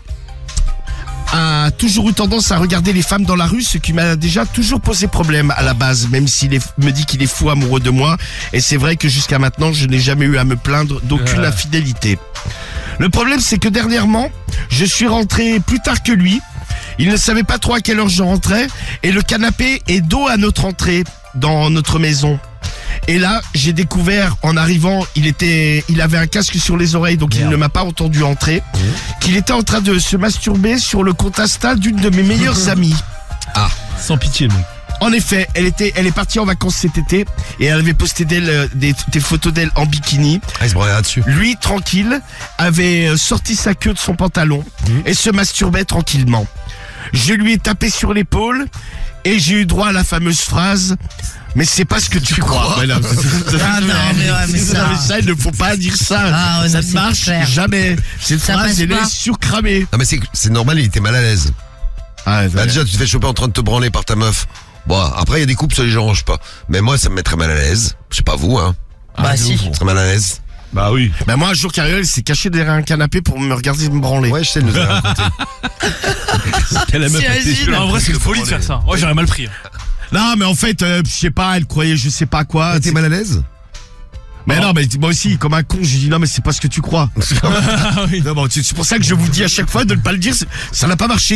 a toujours eu tendance à regarder les femmes dans la rue, ce qui m'a déjà toujours posé problème à la base, même s'il me dit qu'il est fou amoureux de moi. Et c'est vrai que jusqu'à maintenant, je n'ai jamais eu à me plaindre d'aucune infidélité. Le problème, c'est que dernièrement, je suis rentré plus tard que lui. Il ne savait pas trop à quelle heure je rentrais et le canapé est dos à notre entrée dans notre maison. Et là, j'ai découvert en arrivant, il avait un casque sur les oreilles, donc il ne m'a pas entendu entrer, qu'il était en train de se masturber sur le compte Insta d'une de mes meilleures amies. Sans pitié, mec. En effet, elle est partie en vacances cet été et elle avait posté d'elle des photos d'elle en bikini. Ah, il se branlait là-dessus. Lui, tranquille, avait sorti sa queue de son pantalon et se masturbait tranquillement. Je lui ai tapé sur l'épaule et j'ai eu droit à la fameuse phrase « Mais c'est pas ce que tu crois ». Ah non, mais ça. Il ne faut pas dire ça. Ah, ouais, Ça non, ne c'est marche clair. jamais. Cette Ça phrase, passe elle pas. est surcramée. Non, mais c'est normal, il était mal à l'aise. Ah, Bah, déjà, tu te fais choper en train de te branler par ta meuf. Bon, après, il y a des couples, ça les dérange pas. Mais moi, ça me mettrait mal à l'aise. Je sais pas vous, hein. Bah, si. Je serais mal à l'aise. Bah oui. Bah moi, un jour, Cariole s'est caché derrière un canapé pour me regarder me branler. Ouais, je sais, elle nous a raconté. La meuf a été T'imagines Non, en vrai, c'est une folie de faire ça. Ouais, j'aurais mal pris. Non, mais en fait, je sais pas, elle croyait je sais pas quoi. T'es mal à l'aise? Mais non, mais moi aussi, comme un con, j'ai dit non, mais c'est pas ce que tu crois. Ah oui. Non, bon, c'est pour ça que je vous dis à chaque fois de ne pas le dire. Ça n'a pas marché.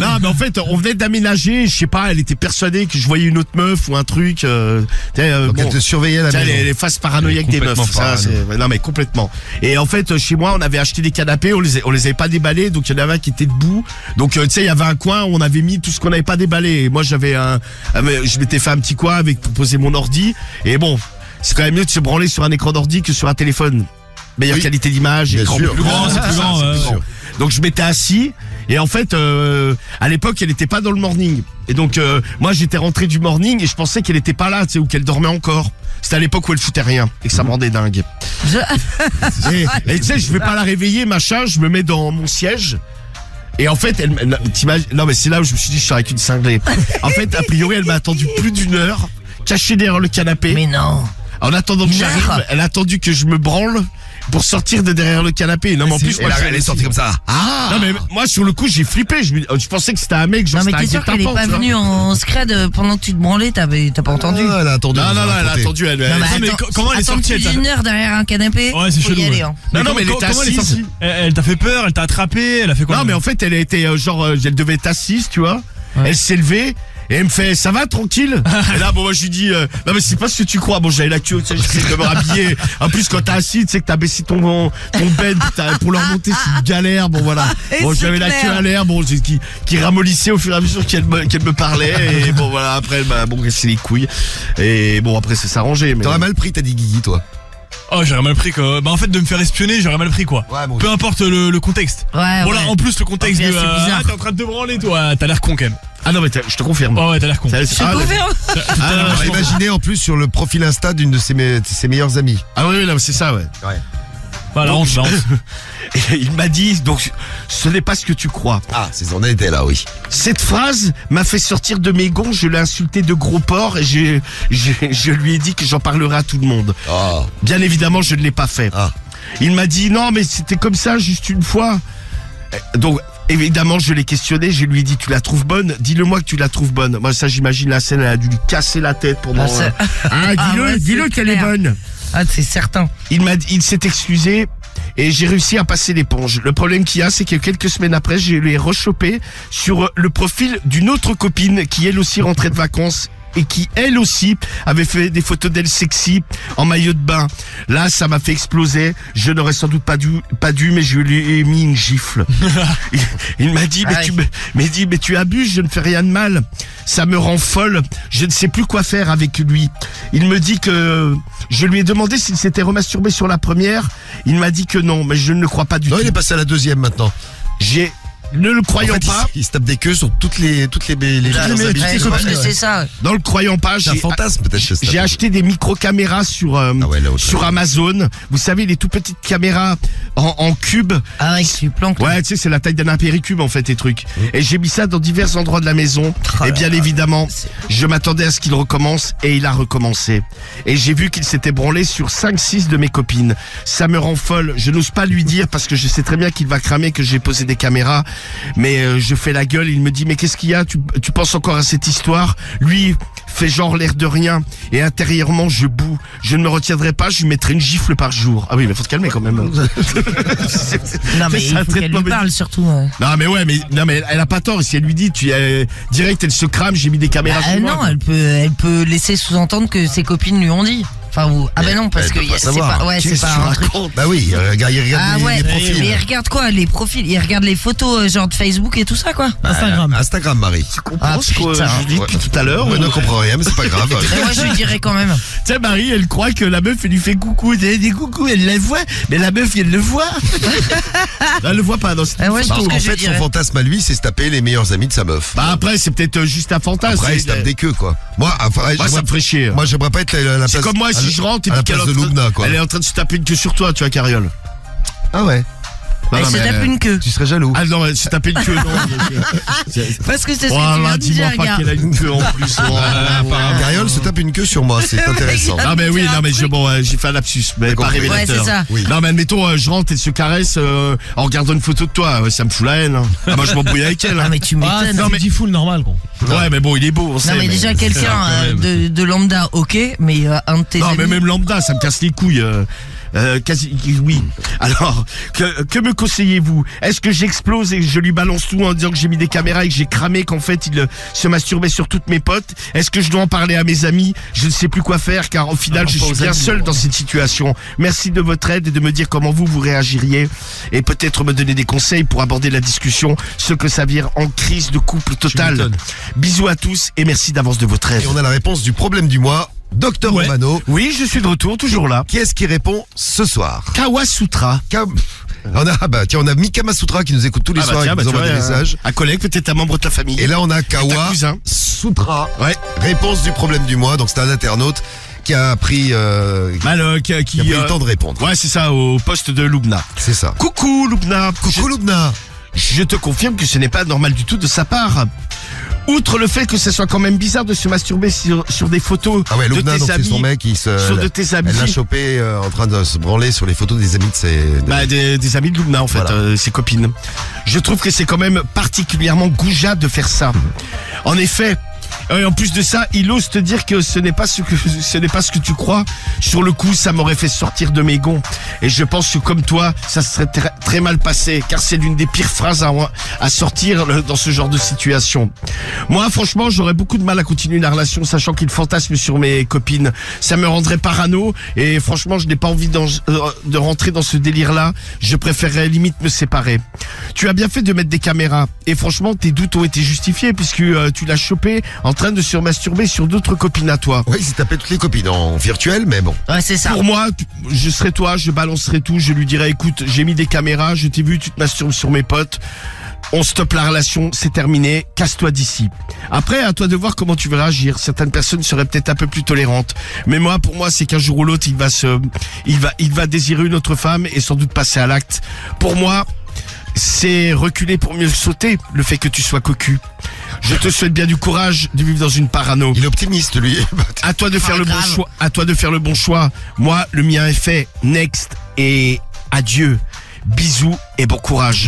Non, mais en fait, on venait d'aménager. Je sais pas, elle était persuadée que je voyais une autre meuf ou un truc. Donc, bon, elle te surveillait à la tu sais, maison. les faces paranoïaques des meufs. Complètement Ça, non, mais complètement. Et en fait, chez moi, on avait acheté des canapés. On les avait pas déballés. Donc, il y en avait un qui était debout. Donc, tu sais, il y avait un coin où on avait mis tout ce qu'on n'avait pas déballé. Et moi, je m'étais fait un petit coin avec pour poser mon ordi. Et bon, c'est quand même mieux de se branler sur un écran d'ordi que sur un téléphone. Meilleure Oui. qualité d'image, Bien écran sûr. plus Plus grand, c'est plus grand. c'est sûr. donc je m'étais assis et en fait à l'époque elle était pas dans le morning et donc moi j'étais rentré du morning et je pensais qu'elle était pas là, tu sais, ou qu'elle dormait encore. C'était à l'époque où elle foutait rien et que ça me rendait dingue. Et tu sais, je vais pas la réveiller machin, je me mets dans mon siège Et en fait, non mais c'est là où je me suis dit je serais avec une cinglée. En fait, a priori, elle m'a attendu plus d'1 heure, cachée derrière le canapé. Mais non. En attendant que 1 heure. j'arrive, elle a attendu que je me branle pour sortir de derrière le canapé. Non mais en plus, moi, Elle est sortie comme ça. Ah. non mais moi sur le coup j'ai flippé. Je pensais que c'était un mec. Genre, Non mais c'était t'es un sûr qu'elle est guet-apens, pas tu vois. venue en scred pendant que tu te branlais, t'as pas entendu? Ah, elle a attendu. Non, on non, va non, elle a raconter. attendu. Non, mais mais attends, comment elle est attendre sortie, plus elle d'une heure derrière un canapé, Ouais, c'est faut y chelou, aller, ouais. hein. Non, mais elle était comment elle est assise. sortie Elle t'a fait peur, elle t'a attrapé, elle a fait quoi? Non mais en fait elle a été elle devait être assise, tu vois. Elle s'est levée. Et elle me fait, ça va, tranquille? Et là, bon, moi, je lui dis, non, mais c'est pas ce que tu crois. Bon, j'avais la queue, tu sais, j'essaie de me rhabiller. En plus, quand t'es assis, tu sais que t'as baissé ton bed, pour le remonter, c'est une galère. Bon, voilà. Et Bon, c'est j'avais la clair. queue à l'air, bon, qui ramollissait au fur et à mesure qu'elle me parlait. Et bon, voilà, après, elle m'a, cassé les couilles. Et bon, après, ça s'est arrangé. Mais... T'aurais mal pris, t'as dit Guigui, toi. Oh, j'aurais mal pris quoi. Bah en fait de me faire espionner, j'aurais mal pris quoi. Ouais, bon. Peu importe le contexte. Ouais, Voilà, ouais. en plus le contexte Ok, de c'est bizarre. t'es en train de te branler toi, t'as l'air con quand même. Ah non, mais je te confirme. Oh ouais, t'as l'air con. Ça- Je ah, confirme. Alors, imaginez en plus sur le profil Insta d'une de ses meilleures amies. ah oui, là, c'est ça, ouais. Voilà, honte, la honte. Et il m'a dit, donc, ce n'est pas ce que tu crois. Ah, on était là, oui. Cette phrase m'a fait sortir de mes gonds, je l'ai insulté de gros porc et je lui ai dit que j'en parlerai à tout le monde. Oh. Bien évidemment, je ne l'ai pas fait. Ah. Il m'a dit non, mais c'était comme ça, juste une fois. Donc, évidemment, je l'ai questionné, je lui ai dit tu la trouves bonne? Dis-le-moi que tu la trouves bonne. Moi, ça, j'imagine la scène, elle a dû lui casser la tête pendant... Ah, c'est- Ah, dis-le, ouais, dis-le c'est qu'elle est clair. bonne. Ah, c'est certain. Il s'est excusé et j'ai réussi à passer l'éponge. Le problème qu'il y a, c'est que quelques semaines après, je l'ai rechopé sur le profil d'une autre copine qui elle aussi rentrait de vacances et qui elle aussi avait fait des photos d'elle sexy en maillot de bain. Là, ça m'a fait exploser. Je n'aurais sans doute pas dû, mais je lui ai mis une gifle. Il m'a dit, Ah mais tu abuses, je ne fais rien de mal. Ça me rend folle. Je ne sais plus quoi faire avec lui. Il me dit que je lui ai demandé s'il s'était remasturbé sur la première. Il m'a dit que non, mais je ne le crois pas du Non, tout. il est passé à la deuxième maintenant. Ne le croyant En fait, pas, il se tape des queues sur toutes les meilleures amies. Ouais, je pense que Ouais. c'est ça. dans le croyant pas, C'est un fantasme peut-être. chez j'ai ça. acheté des micro-caméras sur ouais, là, sur autant. Amazon. Vous savez, les tout petites caméras en cube. Ah ouais, que tu planques. Ouais, tu sais, c'est la taille d'un apéricube en fait, les trucs. Et j'ai mis ça dans divers endroits de la maison. Oh Et là bien là, évidemment, c'est- je m'attendais à ce qu'il recommence et il a recommencé. Et j'ai vu qu'il s'était branlé sur 5-6 de mes copines. Ça me rend folle. Je n'ose pas lui dire parce que je sais très bien qu'il va cramer que j'ai posé des caméras. Mais je fais la gueule. Il me dit, mais qu'est-ce qu'il y a? Tu penses encore à cette histoire? Lui fait genre l'air de rien. Et intérieurement, je boue. Je ne me retiendrai pas. Je lui mettrai une gifle par jour. Ah oui, mais faut te calmer quand même. Non, mais C'est il un faut qu'elle traitement lui parle surtout. Non mais ouais, mais elle a pas tort. Si elle lui dit, direct, elle se crame. J'ai mis des caméras Ah sur moi. non, elle peut laisser sous-entendre que ses copines lui ont dit. Enfin, ah ben non, parce Elle que peut pas c'est savoir. pas, ouais, c'est Qu'est-ce pas que tu un truc. racontes Bah oui, il regarde Ah ouais, les profils. mais il regarde quoi? Les profils, il regarde les photos genre de Facebook et tout ça quoi. Instagram. Instagram, Marie. Tu comprends Ah, ce que putain. je dis depuis tout à l'heure? Ouais, ne comprends rien, mais c'est pas grave. Et moi je lui dirais quand même. Tu sais, Marie, elle croit que la meuf, elle lui fait coucou. Elle dit coucou, elle la voit. Mais la meuf, elle le voit. Elle le voit pas dans cette Ah ouais, je Bah, pense que en je fait, son dirais. fantasme à lui, c'est se taper les meilleurs amis de sa meuf. Bah après, c'est peut-être juste un fantasme. Après, il se tape des queues, quoi. Moi, Moi, ça me ferait chier. moi, j'aimerais pas être la place. C'est comme moi, si je rentre et à la puis place qu'elle de Loubna, quoi. elle est en train de se taper une queue sur toi, tu vois, Carriole. Ah ouais. Elle se mais, tape une queue. Tu serais jaloux. Ah non, elle se taper une queue, non. Parce que c'est ce que tu Voilà, viens de dis-moi dire, pas gars. qu'elle a une queue en plus. Carriole se tape une queue sur moi, c'est intéressant. Ah mais oui, non mais j'ai fait un lapsus, mais pas compris. Ouais, révélateur. c'est ça. Oui. Non mais admettons, je rentre et se caresse en regardant une photo de toi, ça me fout la haine. Hein. Ah moi je m'embrouille avec elle. Ah Hein. mais tu Ah, m'étonnes. c'est Non, mais- du full normal, quoi. Ouais mais bon, il est beau, on sait. Non mais déjà quelqu'un quand même. de lambda, ok, mais un de tes Non mais amis. même lambda, ça me casse les couilles. Quasi, oui. Alors, que me conseillez-vous? Est-ce que j'explose et je lui balance tout en disant que j'ai mis des caméras et que j'ai cramé, qu'en fait il se masturbait sur toutes mes potes? Est-ce que je dois en parler à mes amis? Je ne sais plus quoi faire car au final je suis bien seul dans cette situation. Merci de votre aide et de me dire comment vous réagiriez et peut-être me donner des conseils pour aborder la discussion, ce que ça vire en crise de couple totale. m'étonnes. Bisous à tous et merci d'avance de votre aide. Et on a la réponse du problème du mois. Docteur Ouais. Romano, Oui, je suis de retour, toujours là. qui est-ce qui répond ce soir? Kawasutra. On a Mikama Sutra qui nous écoute tous les soirs et qui nous envoie des messages. Un collègue, peut-être un membre de ta famille. Et là, on a ta Kawa cousin. Sutra. Ouais. Réponse du problème du mois. Donc, c'est un internaute qui a pris, qui a pris le temps de répondre. Ouais, c'est ça, au poste de Loubna. C'est ça. Coucou Loubna. Coucou Loubna. je te confirme que ce n'est pas normal du tout de sa part. Outre le fait que ce soit quand même bizarre de se masturber sur des photos Ah ouais, de Loubna, tes donc c'est amis, son mec, sur de tes amis. elle l'a chopé en train de se branler sur les photos des amis de ses... Des amis de Loubna en fait, Voilà. ses copines. Je trouve que c'est quand même particulièrement goujat de faire ça. En effet, en plus de ça, il ose te dire que ce n'est pas ce que tu crois. Sur le coup, ça m'aurait fait sortir de mes gonds. Et je pense que comme toi, ça serait très mal passé, car c'est l'une des pires phrases à sortir dans ce genre de situation. Moi, franchement, j'aurais beaucoup de mal à continuer la relation, sachant qu'il fantasme sur mes copines. Ça me rendrait parano, et franchement, je n'ai pas envie de rentrer dans ce délire-là. Je préférerais limite me séparer. Tu as bien fait de mettre des caméras, et franchement, tes doutes ont été justifiés, puisque tu l'as chopé en train de se masturber sur d'autres copines à toi. Oui, il s'est tapé toutes les copines en virtuel, mais bon. Ouais, c'est ça. Pour moi, je serais toi, je balancerais tout, je lui dirais écoute, j'ai mis des caméras, je t'ai vu, tu te masturbes sur mes potes, on stoppe la relation, c'est terminé, casse-toi d'ici. Après, à toi de voir comment tu veux réagir. Certaines personnes seraient peut-être un peu plus tolérantes. Mais moi, pour moi, c'est qu'un jour ou l'autre, il va désirer une autre femme et sans doute passer à l'acte. Pour moi, c'est reculer pour mieux sauter, le fait que tu sois cocu. Je te souhaite bien du courage de vivre dans une parano. Il est optimiste, lui. À toi de faire le bon grave. choix. À toi de faire le bon choix. Moi, le mien est fait. Next et adieu. Bisous et bon courage.